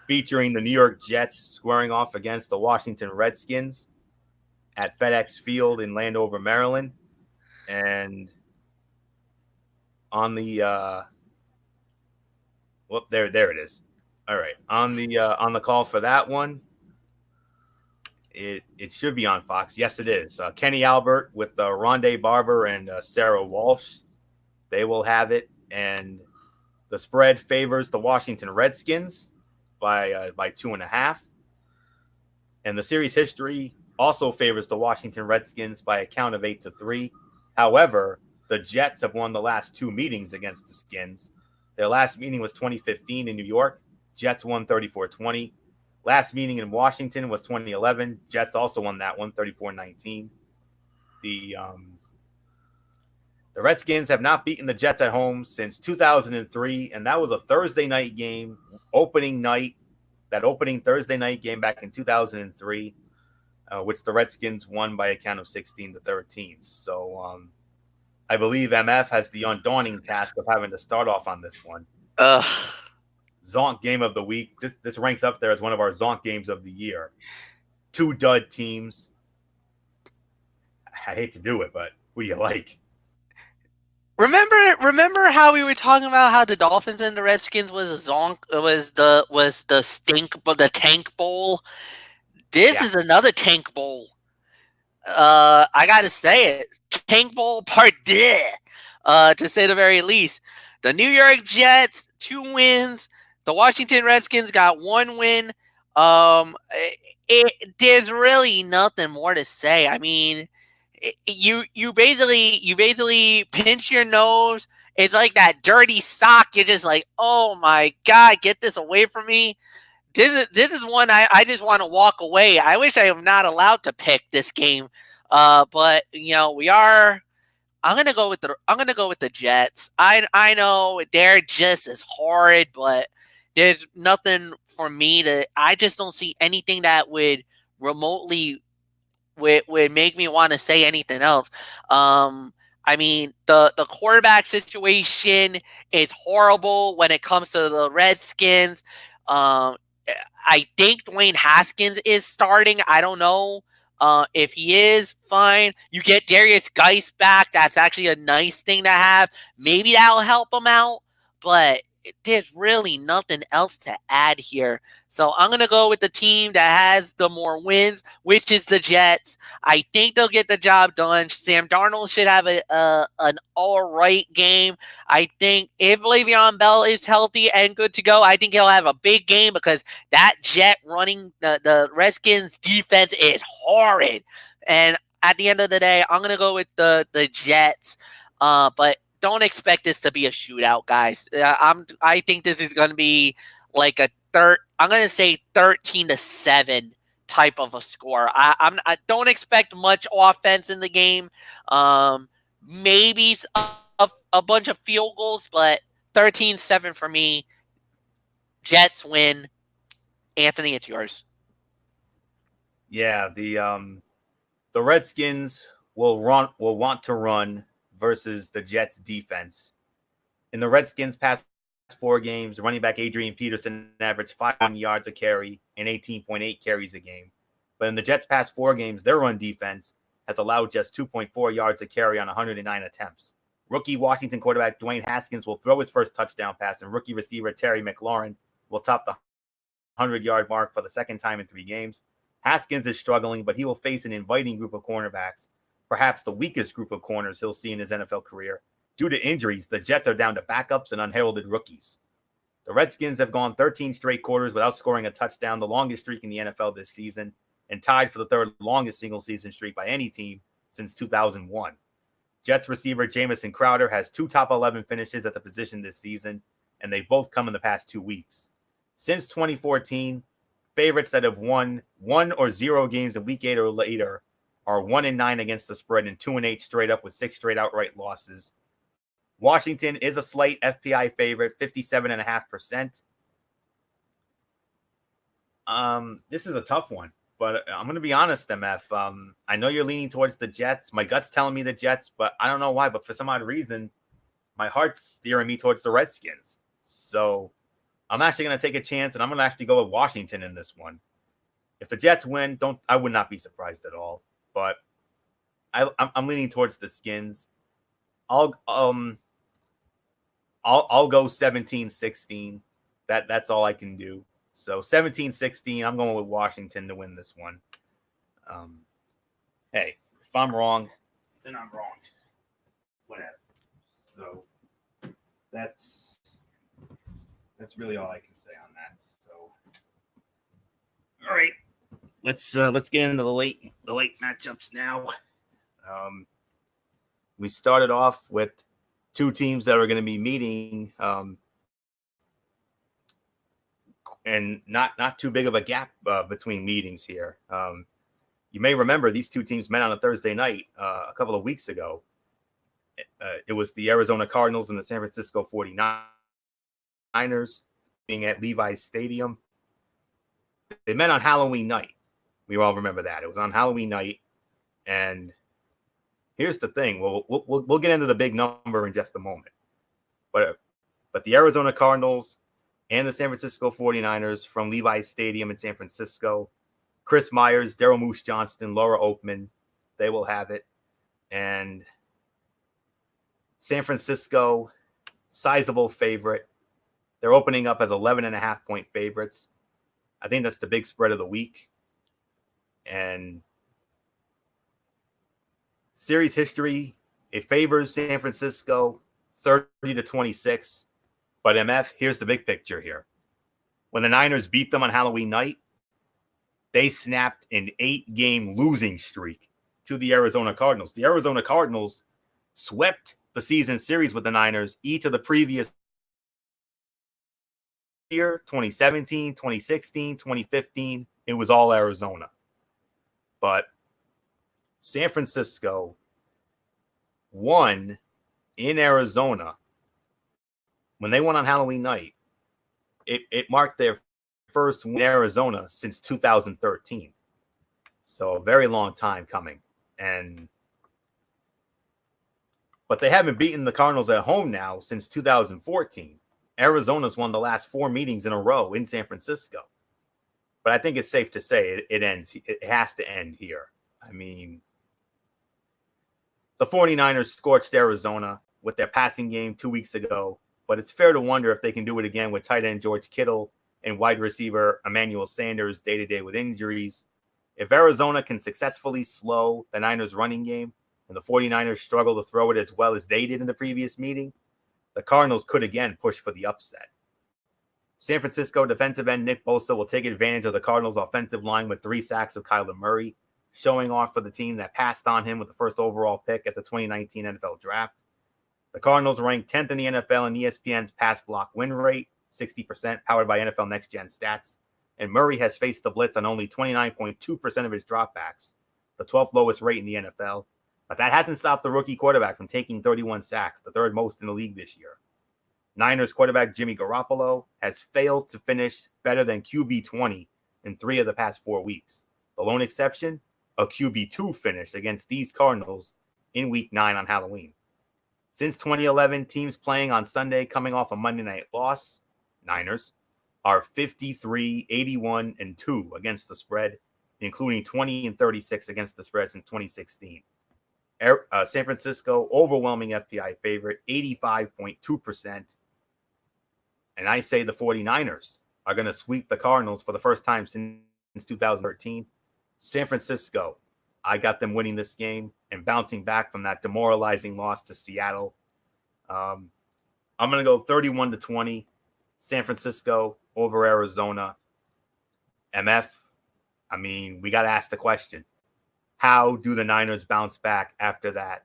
featuring the New York Jets squaring off against the Washington Redskins at FedEx Field in Landover, Maryland. And on the there it is. All right. On the call for that one, it should be on Fox. Yes, it is. Kenny Albert with Rondé Barber and Sarah Walsh. They will have it, and the spread favors the Washington Redskins by 2.5. And the series history also favors the Washington Redskins by a count of 8-3. However, the Jets have won the last 2 meetings against the Skins. Their last meeting was 2015 in New York. Jets won 34-20. Last meeting in Washington was 2011. Jets also won that one, 34-19. The Redskins have not beaten the Jets at home since 2003, and that was a Thursday night game, opening night, that opening Thursday night game back in 2003, which the Redskins won by a count of 16-13. So I believe MF has the undaunting task of having to start off on this one. Zonk game of the week. This ranks up there as one of our Zonk games of the year. 2 dud teams. I hate to do it, but what do you like? Remember how we were talking about how the Dolphins and the Redskins was a zonk, was the tank bowl. This is another tank bowl. I gotta say it, tank bowl part deux, to say the very least. The New York Jets 2 wins. The Washington Redskins got 1 win. There's really nothing more to say. I mean, you basically pinch your nose. It's like that dirty sock. You're just like, oh my God, get this away from me. This is one I just want to walk away. I wish I am not allowed to pick this game. But we are. I'm gonna go with the Jets. I know they're just as horrid, but there's nothing for me to. I just don't see anything that would remotely would make me want to say anything else. I mean, the quarterback situation is horrible when it comes to the Redskins. I think Dwayne Haskins is starting. I don't know if he is. Fine. You get Darius Geis back. That's actually a nice thing to have. Maybe that'll help him out. But there's really nothing else to add here. So I'm going to go with the team that has the more wins, which is the Jets. I think they'll get the job done. Sam Darnold should have an all right game. I think if Le'Veon Bell is healthy and good to go, I think he'll have a big game because that Jet running the Redskins defense is horrid. And at the end of the day, I'm going to go with the Jets. But don't expect this to be a shootout, guys. I think this is going to be like I'm going to say 13-7 type of a score. I don't expect much offense in the game. Maybe a bunch of field goals, but 13-7 for me. Jets win. Anthony, it's yours. Yeah, the Redskins will want to run versus the Jets defense. In the Redskins past 4 games, running back Adrian Peterson averaged 5 yards a carry and 18.8 carries a game. But in the Jets past 4 games, their run defense has allowed just 2.4 yards a carry on 109 attempts. Rookie Washington quarterback Dwayne Haskins will throw his first touchdown pass, and rookie receiver Terry McLaurin will top the 100-yard mark for the second time in 3 games. Haskins is struggling, but he will face an inviting group of cornerbacks, perhaps the weakest group of corners he'll see in his NFL career. Due to injuries, the Jets are down to backups and unheralded rookies. The Redskins have gone 13 straight quarters without scoring a touchdown, the longest streak in the NFL this season, and tied for the 3rd longest single-season streak by any team since 2001. Jets receiver Jamison Crowder has 2 top 11 finishes at the position this season, and they both come in the past 2 weeks. Since 2014, favorites that have won 1 or 0 games in week 8 or later are 1-9 against the spread and 2-8 straight up with 6 straight outright losses. Washington is a slight FPI favorite, 57.5%. This is a tough one, but I'm going to be honest, MF. I know you're leaning towards the Jets. My gut's telling me the Jets, but I don't know why. But for some odd reason, my heart's steering me towards the Redskins. So I'm actually going to take a chance, and I'm going to actually go with Washington in this one. If the Jets win, I would not be surprised at all. But I'm leaning towards the Skins. I'll go 17-16. That's all I can do. So 17-16, I'm going with Washington to win this one. Hey, if I'm wrong, then I'm wrong. Whatever. So that's really all I can say on that. So all right, let's get into the late matchups now. We started off with two teams that are going to be meeting, and not too big of a gap between meetings here. You may remember these two teams met on a Thursday night a couple of weeks ago. It was the Arizona Cardinals and the San Francisco 49ers being at Levi's Stadium. They met on Halloween night. We all remember that. It was on Halloween night. And here's the thing. We'll get into the big number in just a moment. But the Arizona Cardinals and the San Francisco 49ers from Levi's Stadium in San Francisco, Chris Myers, Daryl Moose Johnston, Laura Oakman, they will have it. And San Francisco, sizable favorite. They're opening up as 11.5-point favorites. I think that's the big spread of the week. And series history, it favors San Francisco 30-26. But MF, here's the big picture here. When the Niners beat them on Halloween night, they snapped an 8-game losing streak to the Arizona Cardinals. The Arizona Cardinals swept the season series with the Niners each of the previous year, 2017, 2016, 2015. It was all Arizona. But San Francisco won in Arizona. When they won on Halloween night, it marked their first win in Arizona since 2013. So a very long time coming. But they haven't beaten the Cardinals at home now since 2014. Arizona's won the last 4 meetings in a row in San Francisco. But I think it's safe to say it has to end here. I mean, the 49ers scorched Arizona with their passing game 2 weeks ago, but it's fair to wonder if they can do it again with tight end George Kittle and wide receiver Emmanuel Sanders day-to-day with injuries. If Arizona can successfully slow the Niners' running game and the 49ers struggle to throw it as well as they did in the previous meeting, the Cardinals could again push for the upset. San Francisco defensive end Nick Bosa will take advantage of the Cardinals' offensive line with 3 sacks of Kyler Murray, showing off for the team that passed on him with the first overall pick at the 2019 NFL Draft. The Cardinals ranked 10th in the NFL in ESPN's pass block win rate, 60%, powered by NFL Next Gen Stats. And Murray has faced the blitz on only 29.2% of his dropbacks, the 12th lowest rate in the NFL. But that hasn't stopped the rookie quarterback from taking 31 sacks, the 3rd most in the league this year. Niners quarterback Jimmy Garoppolo has failed to finish better than QB20 in 3 of the past 4 weeks. The lone exception, a QB2 finish against these Cardinals in Week 9 on Halloween. Since 2011, teams playing on Sunday coming off a Monday night loss, Niners, are 53, 81, and 2 against the spread, including 20 and 36 against the spread since 2016. San Francisco, overwhelming FPI favorite, 85.2%. And I say the 49ers are going to sweep the Cardinals for the first time since 2013. San Francisco, I got them winning this game and bouncing back from that demoralizing loss to Seattle. I'm going to go 31-20, San Francisco over Arizona. MF, I mean, we got to ask the question. How do the Niners bounce back after that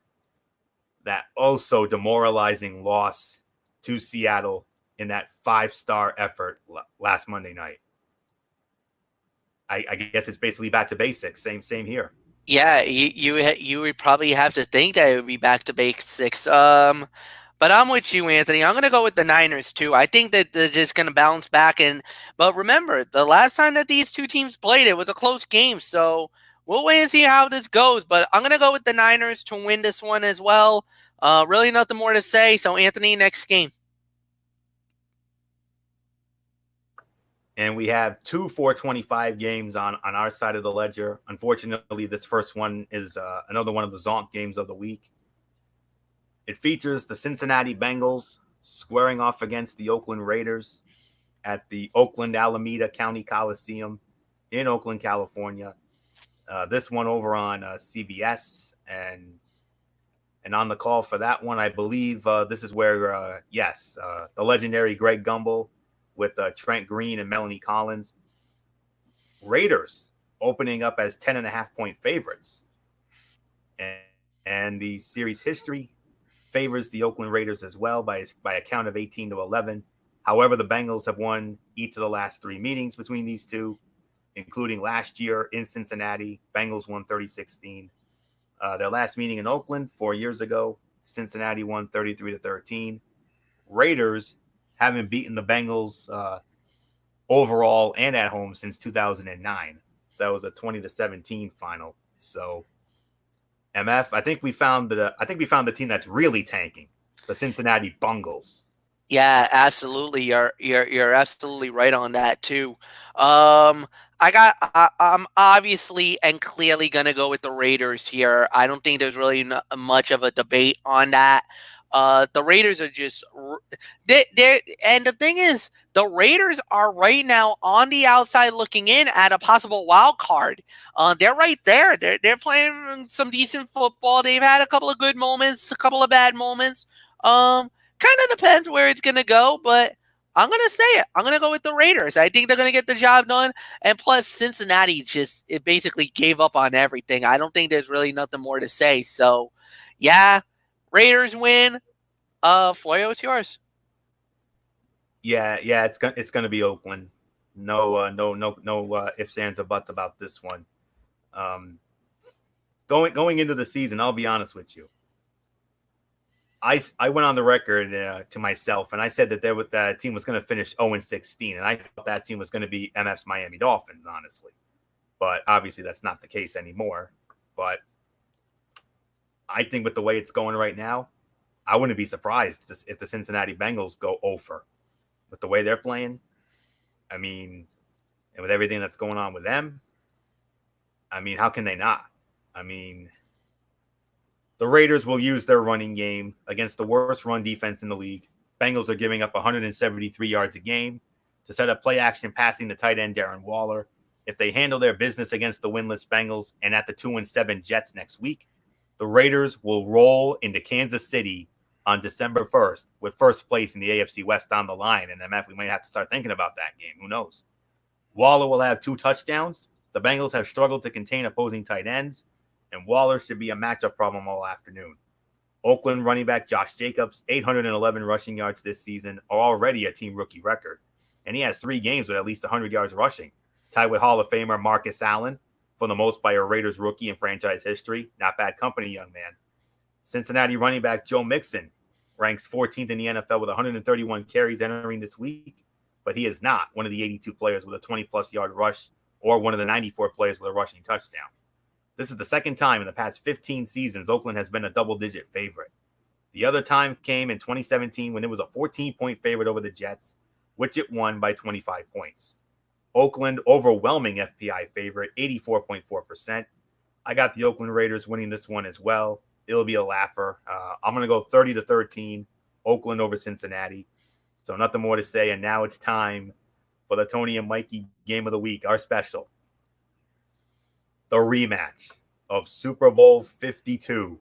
so demoralizing loss to Seattle in that 5-star effort last Monday night? I guess it's basically back to basics. Same here. Yeah, you would probably have to think that it would be back to basics. But I'm with you, Anthony. I'm going to go with the Niners, too. I think that they're just going to bounce back. But remember, the last time that these two teams played, it was a close game. So we'll wait and see how this goes. But I'm going to go with the Niners to win this one as well. Really nothing more to say. So, Anthony, next game. And we have two 425 games on our side of the ledger. Unfortunately, this first one is another one of the Zonk games of the week. It features the Cincinnati Bengals squaring off against the Oakland Raiders at the Oakland Alameda County Coliseum in Oakland, California. This one over on CBS, and on the call for that one, I believe this is where, the legendary Greg Gumbel with Trent Green and Melanie Collins. Raiders opening up as 10.5-point favorites. And the series history favors the Oakland Raiders as well by a count of 18-11. However, the Bengals have won each of the last three meetings between these two, including last year in Cincinnati. Bengals won 30-16. Their last meeting in Oakland 4 years ago, Cincinnati won 33-13. Raiders haven't beaten the Bengals overall and at home since 2009. That was a 20-17 final. So, MF, I think we found the team that's really tanking, the Cincinnati Bungles. Yeah, absolutely. You're absolutely right on that too. I'm obviously and clearly gonna go with the Raiders here. I don't think there's really much of a debate on that. The Raiders are just and the thing is, the Raiders are right now on the outside looking in at a possible wild card. They're right there. They're playing some decent football. They've had a couple of good moments, a couple of bad moments. Kind of depends where it's gonna go, but I'm gonna say it. I'm gonna go with the Raiders. I think they're gonna get the job done. And plus, Cincinnati it basically gave up on everything. I don't think there's really nothing more to say. So, yeah. Raiders win. Floyo, it's yours. Yeah, it's gonna be Oakland. No ifs, ands, or buts about this one. Going into the season, I'll be honest with you. I went on the record to myself, and I said that that team was going to finish 0-16, and I thought that team was going to be MF's Miami Dolphins, honestly. But obviously, that's not the case anymore. But I think with the way it's going right now, I wouldn't be surprised if the Cincinnati Bengals go over with the way they're playing. I mean, and with everything that's going on with them, I mean, how can they not? I mean, the Raiders will use their running game against the worst run defense in the league. Bengals are giving up 173 yards a game to set up play action passing the tight end Darren Waller. If they handle their business against the winless Bengals and at the 2-7 Jets next week, the Raiders will roll into Kansas City on December 1st with first place in the AFC West on the line. And MF, we might have to start thinking about that game. Who knows? Waller will have 2 touchdowns. The Bengals have struggled to contain opposing tight ends, and Waller should be a matchup problem all afternoon. Oakland running back Josh Jacobs, 811 rushing yards this season, are already a team rookie record. And he has 3 games with at least 100 yards rushing, tied with Hall of Famer Marcus Allen for the most by a Raiders rookie in franchise history. Not bad company, young man. Cincinnati running back Joe Mixon ranks 14th in the NFL with 131 carries entering this week, but he is not one of the 82 players with a 20-plus yard rush or one of the 94 players with a rushing touchdown. This is the second time in the past 15 seasons Oakland has been a double-digit favorite. The other time came in 2017 when it was a 14-point favorite over the Jets, which it won by 25 points. Oakland overwhelming FPI favorite, 84.4%. I got the Oakland Raiders winning this one as well. It'll be a laugher. I'm going to go 30-13, Oakland over Cincinnati. So nothing more to say. And now it's time for the Tony and Mikey game of the week, our special. The rematch of Super Bowl 52.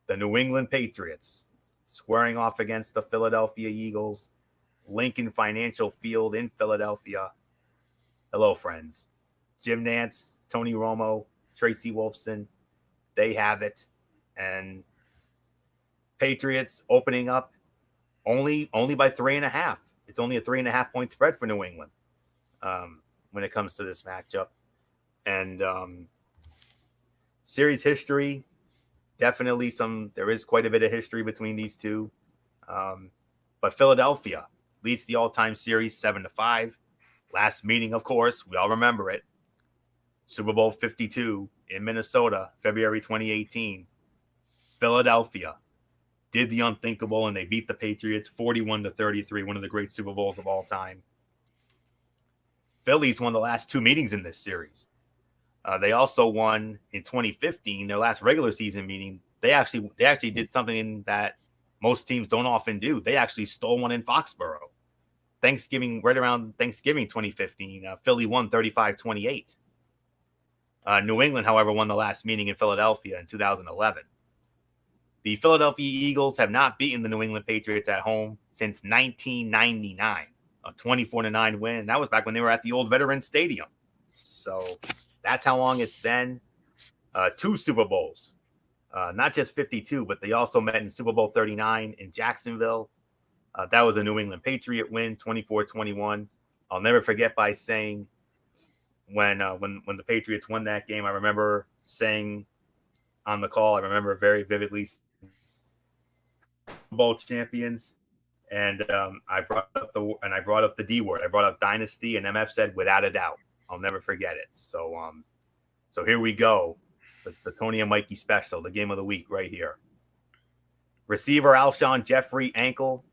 The New England Patriots squaring off against the Philadelphia Eagles, Lincoln Financial Field in Philadelphia. Hello, friends. Jim Nantz, Tony Romo, Tracy Wolfson, they have it. And Patriots opening up only by 3.5. It's only a 3.5 point spread for New England when it comes to this matchup. And series history, definitely there is quite a bit of history between these two. But Philadelphia leads the all-time series 7-5. Last meeting, of course, we all remember it. Super Bowl 52 in Minnesota, February 2018. Philadelphia did the unthinkable, and they beat the Patriots 41-33, one of the great Super Bowls of all time. Phillies won the last two meetings in this series. They also won in 2015, their last regular season meeting. They actually did something that most teams don't often do. They actually stole one in Foxborough. Right around Thanksgiving 2015, Philly won 35-28. New England, however, won the last meeting in Philadelphia in 2011. The Philadelphia Eagles have not beaten the New England Patriots at home since 1999, a 24-9 win. And that was back when they were at the old Veterans Stadium. So that's how long it's been. Two Super Bowls, not just 52, but they also met in Super Bowl 39 in Jacksonville. That was a New England Patriot win, 24-21. I'll never forget by saying when the Patriots won that game, I remember saying on the call, I remember very vividly, Bowl champions, and I brought up the D word. I brought up dynasty, and MF said without a doubt. I'll never forget it. So here we go, the Tony and Mikey special, the game of the week right here. Receiver Alshon Jeffrey ankle,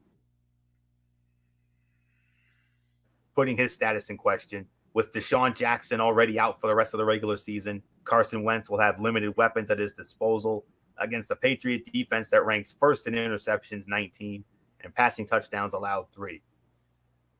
putting his status in question. With Deshaun Jackson already out for the rest of the regular season, Carson Wentz will have limited weapons at his disposal against the Patriot defense that ranks first in interceptions, 19, and passing touchdowns allowed, 3.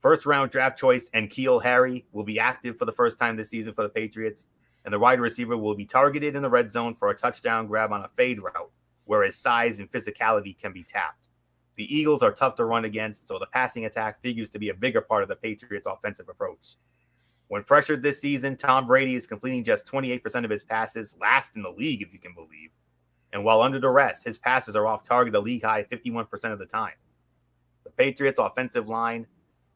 First-round draft choice N'Keal Harry will be active for the first time this season for the Patriots, and the wide receiver will be targeted in the red zone for a touchdown grab on a fade route, where his size and physicality can be tapped. The Eagles are tough to run against, so the passing attack figures to be a bigger part of the Patriots' offensive approach. When pressured this season, Tom Brady is completing just 28% of his passes, last in the league, if you can believe. And while under duress, his passes are off target a league-high 51% of the time. The Patriots' offensive line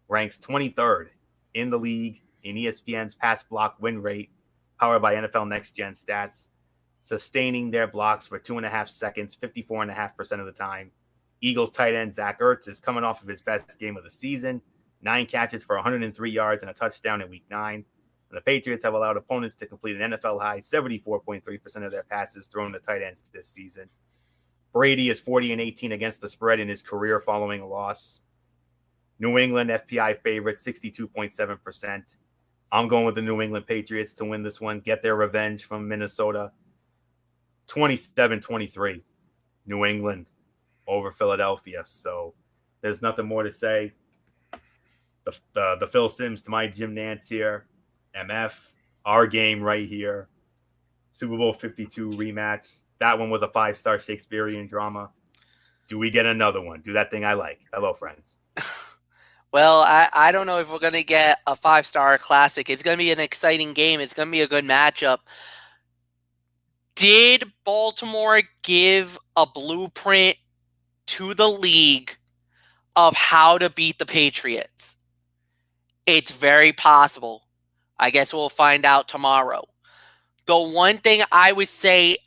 ranks 23rd in the league in ESPN's pass block win rate, powered by NFL Next Gen Stats, sustaining their blocks for 2.5 seconds, 54.5% of the time. Eagles tight end Zach Ertz is coming off of his best game of the season, 9 catches for 103 yards and a touchdown in Week 9. And the Patriots have allowed opponents to complete an NFL-high 74.3% of their passes thrown to tight ends this season. Brady is 40-18 against the spread in his career following a loss. New England FPI favorites 62.7%. I'm going with the New England Patriots to win this one, get their revenge from Minnesota. 27-23, New England over Philadelphia. So there's nothing more to say. The Phil Sims to my Jim Nance here. MF, our game right here. Super Bowl 52 rematch. That one was a 5-star Shakespearean drama. Do we get another one? Do that thing I like. Hello, friends. Well, I don't know if we're going to get a 5-star classic. It's going to be an exciting game. It's going to be a good matchup. Did Baltimore give a blueprint to the league of how to beat the Patriots? It's very possible. I guess we'll find out tomorrow. The one thing I would say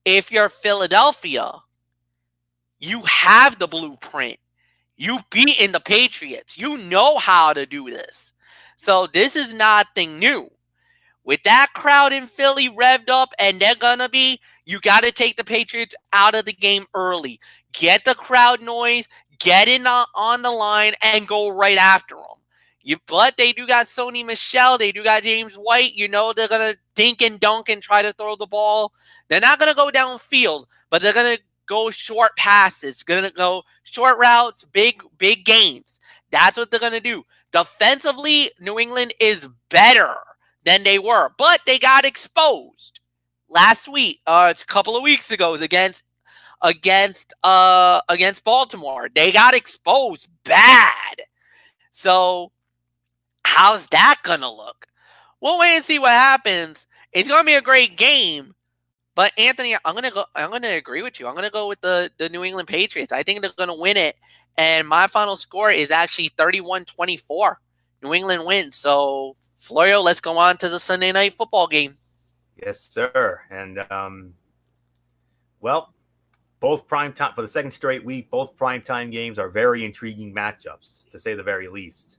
if you're Philadelphia, you have the blueprint. You've beaten the Patriots. You know how to do this. So this is nothing new. With that crowd in Philly revved up, and they're going to be, you got to take the Patriots out of the game early. Get the crowd noise, get in on the line, and go right after them. But they do got Sony Michel. They do got James White. You know they're going to dink and dunk and try to throw the ball. They're not going to go downfield, but they're going to go short passes. Going to go short routes, big gains. That's what they're going to do. Defensively, New England is better than they were, but they got exposed last week. A couple of weeks ago against Baltimore. They got exposed bad. So how's that gonna look? We'll wait and see what happens. It's gonna be a great game. But Anthony, I'm gonna agree with you. I'm gonna go with the New England Patriots. I think they're gonna win it. And my final score is actually 31-24. New England wins. So Florio, let's go on to the Sunday night football game. Yes, sir. And well, both prime time for the second straight week. Both primetime games are very intriguing matchups, to say the very least.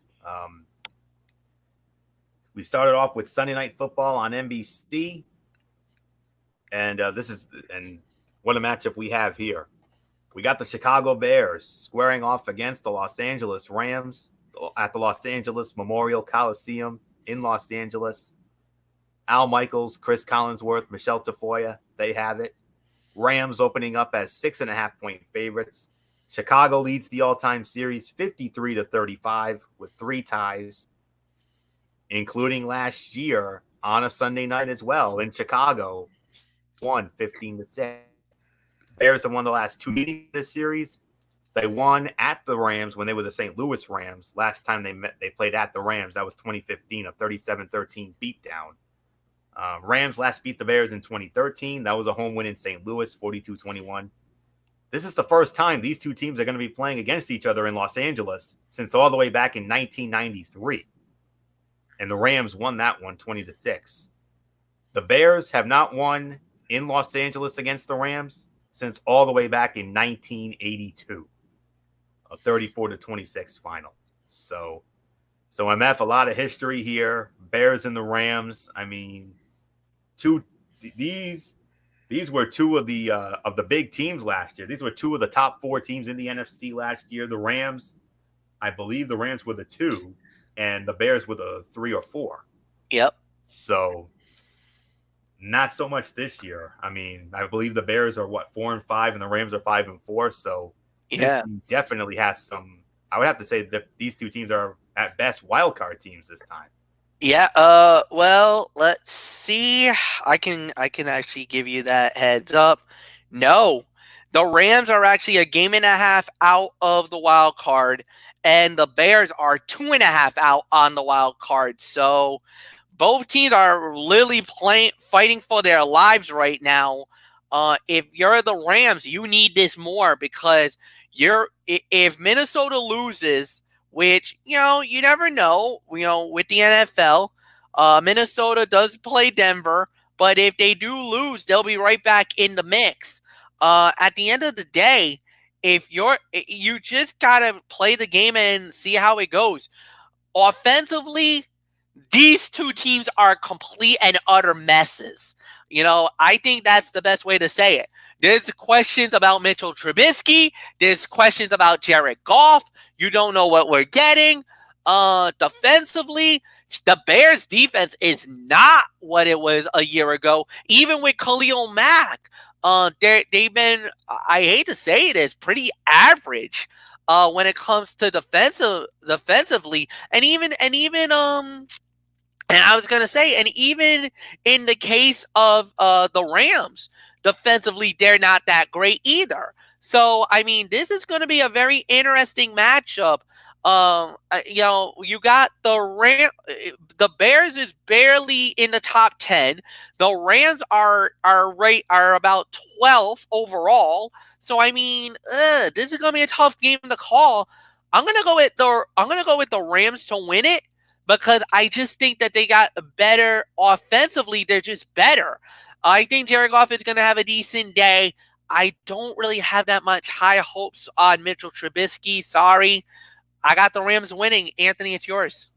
We started off with Sunday Night Football on NBC, and what a matchup we have here. We got the Chicago Bears squaring off against the Los Angeles Rams at the Los Angeles Memorial Coliseum in Los Angeles. Al Michaels, Chris Collinsworth, Michelle Tafoya, they have it. Rams opening up as 6.5-point favorites. Chicago leads the all-time series 53-35 with 3 ties, including last year on a Sunday night as well in Chicago, won 15-6. Bears have won the last 2 meetings in this series. They won at the Rams when they were the St. Louis Rams. Last time they played at the Rams. That was 2015, a 37-13 beatdown. Rams last beat the Bears in 2013. That was a home win in St. Louis, 42-21. This is the first time these two teams are going to be playing against each other in Los Angeles since all the way back in 1993. And the Rams won that one 20-6. The Bears have not won in Los Angeles against the Rams since all the way back in 1982. A 34-26 final. So MF, a lot of history here. Bears and the Rams. I mean, these were two of the big teams last year. These were 2 of the top 4 teams in the NFC last year. The Rams, I believe the Rams were the 2, and the Bears were the 3 or 4. Yep. So not so much this year. I mean, I believe the Bears are 4-5, and the Rams are 5-4. So this team definitely has some. I would have to say that these 2 teams are at best wild card teams this time. Yeah. Well, let's see. I can actually give you that heads up. No, the Rams are actually a game and a half out of the wild card, and the Bears are 2.5 out on the wild card. So both teams are literally fighting for their lives right now. If you're the Rams, you need this more because if Minnesota loses, which, you never know, with the NFL, Minnesota does play Denver, but if they do lose, they'll be right back in the mix. At the end of the day, you just got to play the game and see how it goes. Offensively, these 2 teams are complete and utter messes. I think that's the best way to say it. There's questions about Mitchell Trubisky. There's questions about Jared Goff. You don't know what we're getting. Defensively, the Bears' defense is not what it was a year ago. Even with Khalil Mack, they've been, I hate to say this, pretty average when it comes to defensively, and even and I was going to say, and even in the case of the Rams, defensively, they're not that great either. So, I mean, this is going to be a very interesting matchup. You got the Bears is barely in the top 10. The Rams are about 12th overall. So, I mean, this is going to be a tough game to call. I'm going to go with the Rams to win it, because I just think that they got better offensively. They're just better. I think Jared Goff is going to have a decent day. I don't really have that much high hopes on Mitchell Trubisky. Sorry. I got the Rams winning. Anthony, it's yours.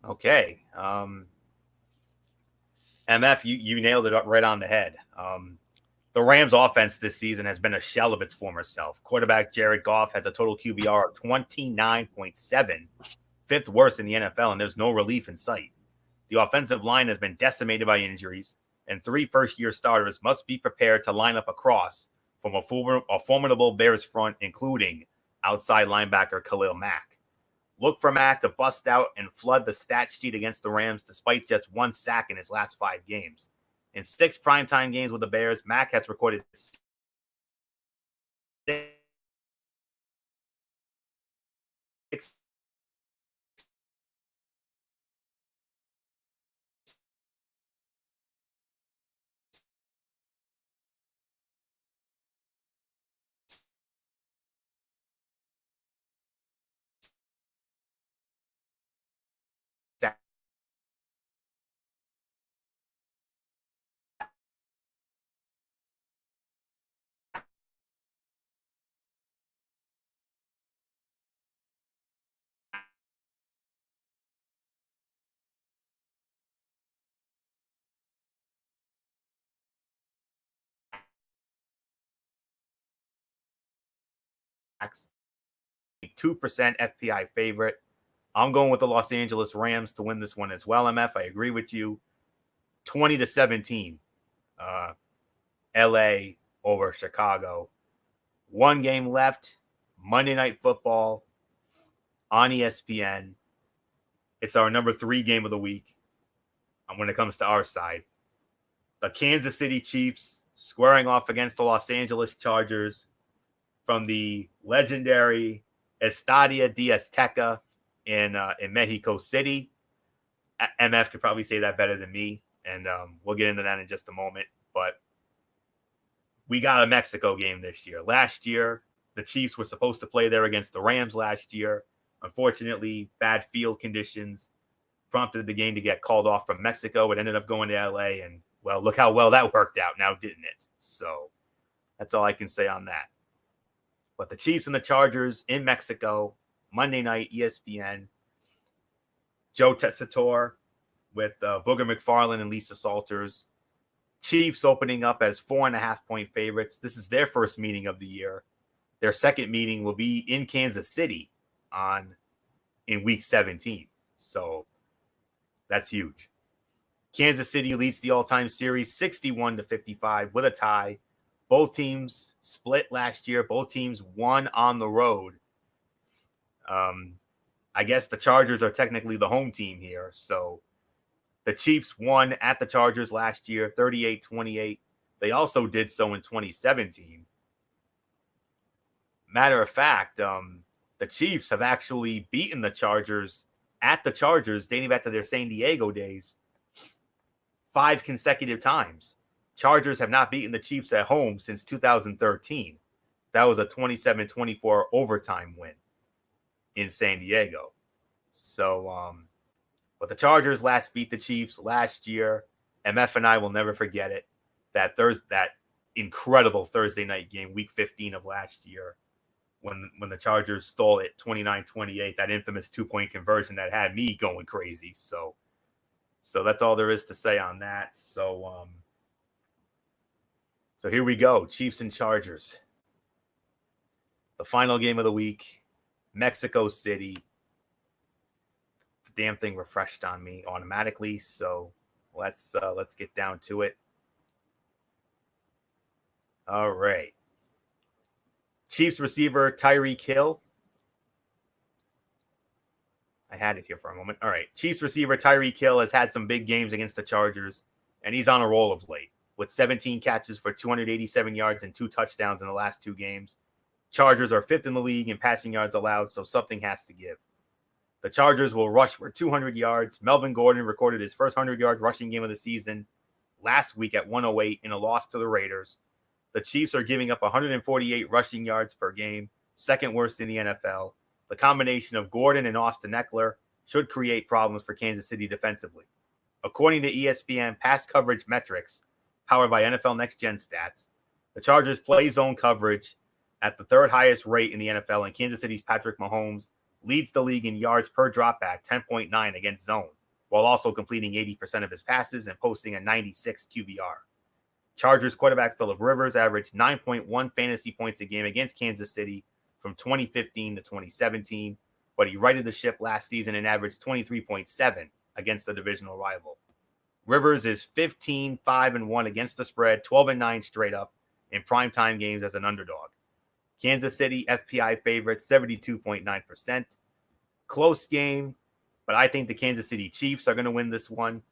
Okay. MF, you nailed it up right on the head. The Rams offense this season has been a shell of its former self. Quarterback Jared Goff has a total QBR of 29.7. 5th worst in the NFL, and there's no relief in sight. The offensive line has been decimated by injuries, and 3 first-year starters must be prepared to line up across from a formidable Bears front, including outside linebacker Khalil Mack. Look for Mack to bust out and flood the stat sheet against the Rams despite just 1 sack in his last 5 games. In 6 primetime games with the Bears, Mack has recorded 6 2% FPI favorite. I'm going with the Los Angeles Rams to win this one as well, MF. I agree with you. 20-17. LA over Chicago. One game left. Monday Night Football on ESPN. It's our number 3 game of the week. And when it comes to our side, the Kansas City Chiefs squaring off against the Los Angeles Chargers from the legendary Estadio de Azteca in Mexico City. MF could probably say that better than me, and we'll get into that in just a moment. But we got a Mexico game this year. Last year, the Chiefs were supposed to play there against the Rams last year. Unfortunately, bad field conditions prompted the game to get called off from Mexico. It ended up going to LA, and, well, look how well that worked out now, didn't it? So that's all I can say on that. But the Chiefs and the Chargers in Mexico, Monday night, ESPN. Joe Tessitore with Booger McFarland and Lisa Salters. Chiefs opening up as 4.5-point favorites. This is their first meeting of the year. Their second meeting will be in Kansas City in week 17. So that's huge. Kansas City leads the all-time series 61-55 with a tie. Both teams split last year. Both teams won on the road. I guess the Chargers are technically the home team here. So the Chiefs won at the Chargers last year, 38-28. They also did so in 2017. Matter of fact, the Chiefs have actually beaten the Chargers at the Chargers, dating back to their San Diego days, 5 consecutive times. Chargers have not beaten the Chiefs at home since 2013. That was a 27-24 overtime win in San Diego. So, but the Chargers last beat the Chiefs last year. MF and I will never forget it. That incredible Thursday night game, week 15 of last year, when the Chargers stole it 29-28, that infamous 2-point conversion that had me going crazy. So that's all there is to say on that. So here we go, Chiefs and Chargers. The final game of the week, Mexico City. The damn thing refreshed on me automatically, so let's get down to it. All right. Chiefs receiver Tyreek Hill. I had it here for a moment. All right. Chiefs receiver Tyreek Hill has had some big games against the Chargers, and he's on a roll of late with 17 catches for 287 yards and 2 touchdowns in the last 2 games. Chargers are 5th in the league in passing yards allowed, so something has to give. The Chargers will rush for 200 yards. Melvin Gordon recorded his first 100-yard rushing game of the season last week at 108 in a loss to the Raiders. The Chiefs are giving up 148 rushing yards per game, second worst in the NFL. The combination of Gordon and Austin Eckler should create problems for Kansas City defensively. According to ESPN pass coverage metrics, powered by NFL Next Gen stats, the Chargers play zone coverage at the 3rd highest rate in the NFL, and Kansas City's Patrick Mahomes leads the league in yards per dropback, 10.9 against zone, while also completing 80% of his passes and posting a 96 QBR. Chargers quarterback Phillip Rivers averaged 9.1 fantasy points a game against Kansas City from 2015 to 2017, but he righted the ship last season and averaged 23.7 against the divisional rival. Rivers is 15-5-1 against the spread, 12-9 straight up in primetime games as an underdog. Kansas City FPI favorites, 72.9%. Close game, but I think the Kansas City Chiefs are going to win this one.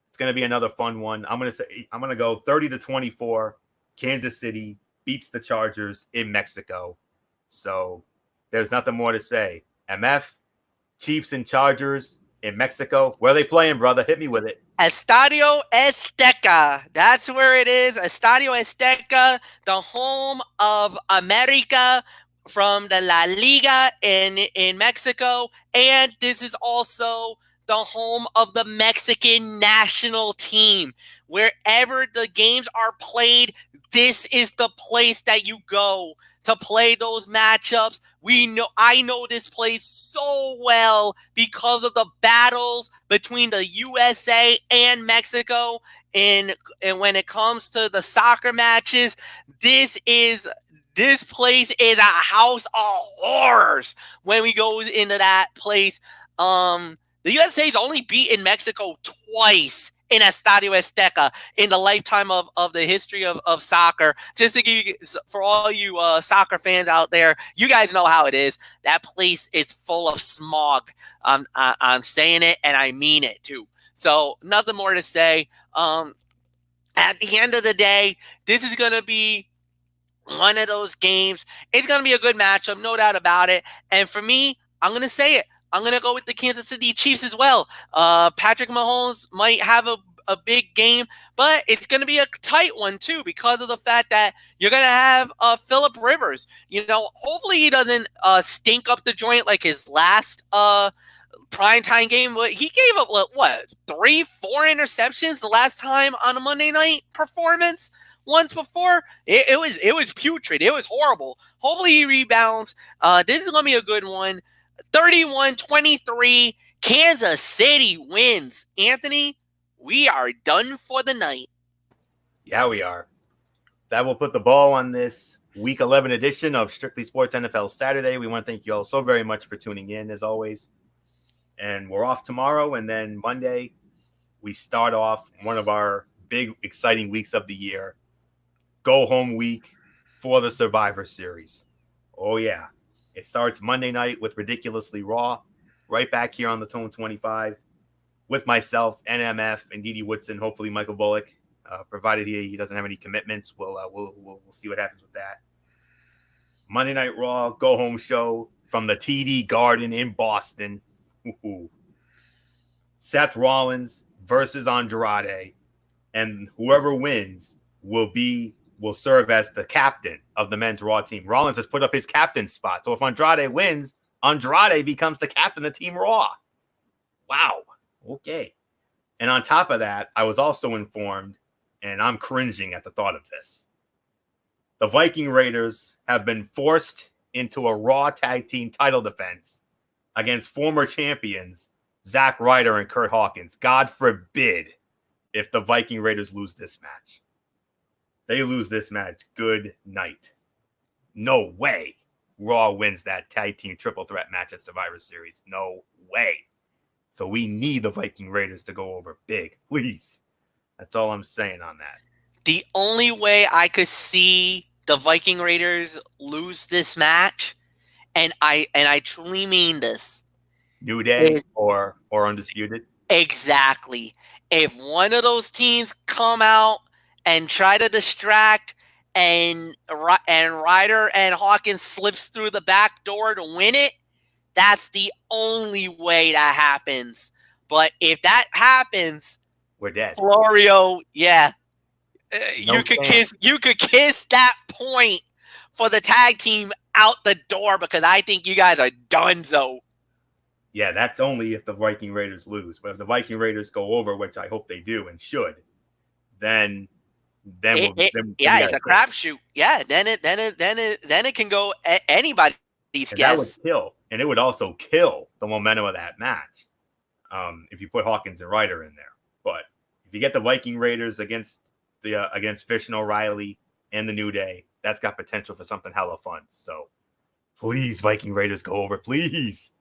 It's going to be another fun one. I'm going to go 30-24. Kansas City beats the Chargers in Mexico. So there's nothing more to say. MF, Chiefs and Chargers in Mexico. Where are they playing, brother? Hit me with it. Estadio Azteca. That's where it is. Estadio Azteca, the home of America from the La Liga in Mexico. And this is also the home of the Mexican national team. Wherever the games are played, this is the place that you go to play those matchups. I know this place so well because of the battles between the USA and Mexico. And when it comes to the soccer matches, this is This place is a house of horrors when we go into that place. The USA's only beaten Mexico twice in Estadio Azteca in the lifetime of the history of soccer. Just to give you, for all you soccer fans out there, you guys know how it is. That place is full of smog. I'm saying it, and I mean it too. So nothing more to say. At the end of the day, this is going to be one of those games. It's going to be a good matchup, no doubt about it. And for me, I'm going to say it. I'm going to go with the Kansas City Chiefs as well. Patrick Mahomes might have a big game, but it's going to be a tight one too because of the fact that you're going to have Phillip Rivers. Hopefully he doesn't stink up the joint like his last primetime game, but he gave up 3-4 interceptions the last time on a Monday night performance. Once before, it was putrid. It was horrible. Hopefully he rebounds. This is going to be a good one. 31-23, Kansas City wins. Anthony, we are done for the night. Yeah, we are. That will put the ball on this Week 11 edition of Strictly Sports NFL Saturday. We want to thank you all so very much for tuning in, as always. And we're off tomorrow, and then Monday, we start off one of our big, exciting weeks of the year. Go home week for the Survivor Series. Oh, yeah. It starts Monday night with Ridiculously Raw, right back here on the Tone 25 with myself, NMF, and Dede Woodson, hopefully Michael Bullock, provided he doesn't have any commitments. We'll see what happens with that. Monday Night Raw, go home show from the TD Garden in Boston. Ooh. Seth Rollins versus Andrade, and whoever wins will serve as the captain of the men's Raw team. Rollins has put up his captain spot, so if Andrade wins, Andrade becomes the captain of Team Raw. Wow. Okay. And on top of that, I was also informed, and I'm cringing at the thought of this. The Viking Raiders have been forced into a Raw tag team title defense against former champions Zack Ryder and Kurt Hawkins. God forbid if the Viking Raiders lose this match. They lose this match. Good night. No way Raw wins that tag team triple threat match at Survivor Series. No way. So we need the Viking Raiders to go over big. Please. That's all I'm saying on that. The only way I could see the Viking Raiders lose this match, and I truly mean this. New Day or Undisputed? Exactly. If one of those teams come out and try to distract and Ryder and Hawkins slips through the back door to win it, that's the only way that happens. But if that happens, we're dead. Florio, yeah. No you could kiss that point for the tag team out the door because I think you guys are donezo. Yeah, that's only if the Viking Raiders lose. But if the Viking Raiders go over, which I hope they do and should, then it's a crapshoot. Yeah, then it can go anybody's guess. That would kill, and it would also kill the momentum of that match if you put Hawkins and Ryder in there. But if you get the Viking Raiders against Fish and O'Reilly and the New Day, that's got potential for something hella fun. So please, Viking Raiders, go over, please.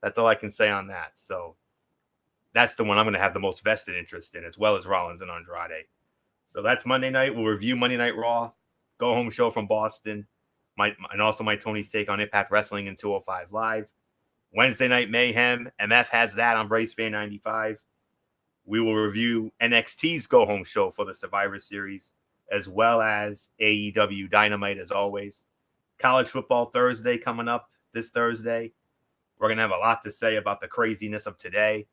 That's all I can say on that. So that's the one I'm going to have the most vested interest in, as well as Rollins and Andrade. So that's Monday night. We'll review Monday Night Raw, go home show from Boston, and also my Tony's take on Impact Wrestling in 205 Live. Wednesday Night Mayhem, MF has that on Brace Fan 95. We will review NXT's go home show for the Survivor Series, as well as AEW Dynamite, as always. College football Thursday coming up this Thursday. We're going to have a lot to say about the craziness of today.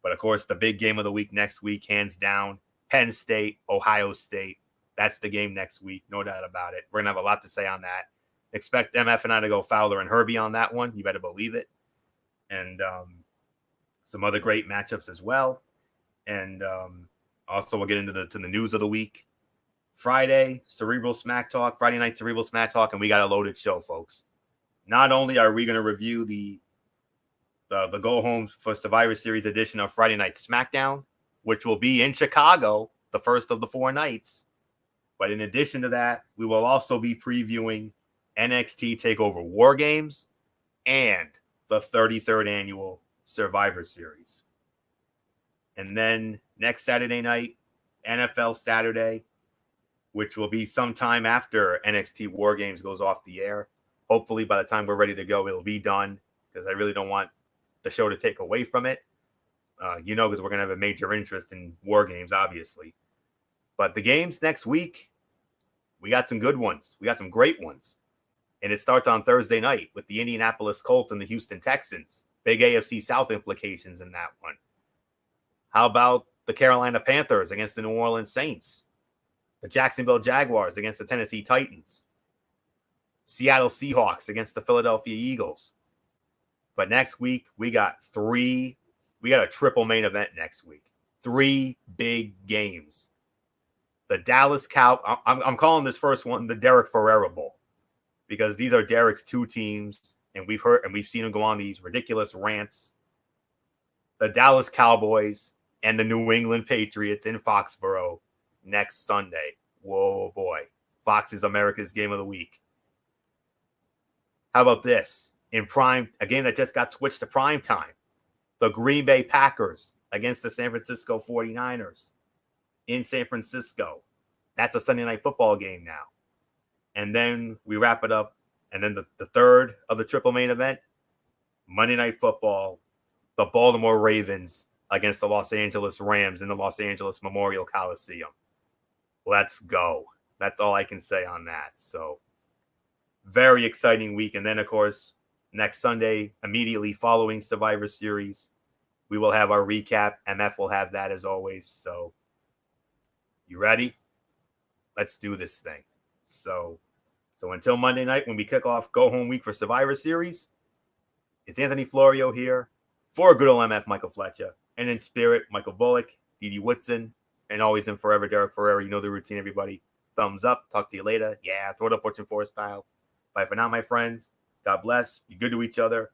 But, of course, the big game of the week next week, hands down, Penn State, Ohio State. That's the game next week, no doubt about it. We're going to have a lot to say on that. Expect MF and I to go Fowler and Herbie on that one. You better believe it. And some other great matchups as well. And also we'll get into the news of the week. Friday, Cerebral Smack Talk. Friday night, Cerebral Smack Talk. And we got a loaded show, folks. Not only are we going to review the go home for Survivor Series edition of Friday Night SmackDown, which will be in Chicago, the first of the 4 nights. But in addition to that, we will also be previewing NXT TakeOver War Games, and the 33rd annual Survivor Series. And then next Saturday night, NFL Saturday, which will be sometime after NXT War Games goes off the air. Hopefully, by the time we're ready to go, it'll be done, because I really don't want the show to take away from it. Because we're going to have a major interest in War Games, obviously. But the games next week, we got some good ones. We got some great ones. And it starts on Thursday night with the Indianapolis Colts and the Houston Texans. Big AFC South implications in that one. How about the Carolina Panthers against the New Orleans Saints? The Jacksonville Jaguars against the Tennessee Titans. Seattle Seahawks against the Philadelphia Eagles. But next week, we got a triple main event next week. 3 big games. The Dallas Cow. I'm calling this first one the Derek Ferreira Bowl, because these are Derek's 2 teams, and we've seen him go on these ridiculous rants. The Dallas Cowboys and the New England Patriots in Foxborough next Sunday. Whoa, boy. Fox is America's game of the week. How about this? In prime, a game that just got switched to prime time. The Green Bay Packers against the San Francisco 49ers in San Francisco. That's a Sunday Night Football game now. And then we wrap it up. And then the third of the triple main event, Monday Night Football, the Baltimore Ravens against the Los Angeles Rams in the Los Angeles Memorial Coliseum. Let's go. That's all I can say on that. So, very exciting week. And then, of course, next Sunday, immediately following Survivor Series, we will have our recap. MF will have that as always. So, you ready? Let's do this thing. So until Monday night when we kick off Go Home Week for Survivor Series, it's Anthony Florio here for good old MF Michael Fletcher. And in spirit, Michael Bullock, Didi Woodson, and always and forever, Derek Ferreira. You know the routine, everybody. Thumbs up. Talk to you later. Yeah, throw it up Fortune 4 style. Bye for now, my friends. God bless. Be good to each other.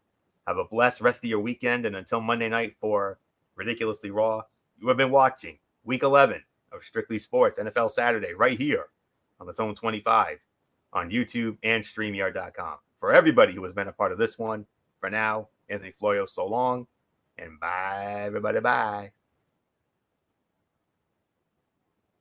Have a blessed rest of your weekend. And until Monday night for Ridiculously Raw, you have been watching Week 11 of Strictly Sports, NFL Saturday, right here on the Zone 25 on YouTube and StreamYard.com. For everybody who has been a part of this one, for now, Anthony Florio, so long, and bye, everybody, bye.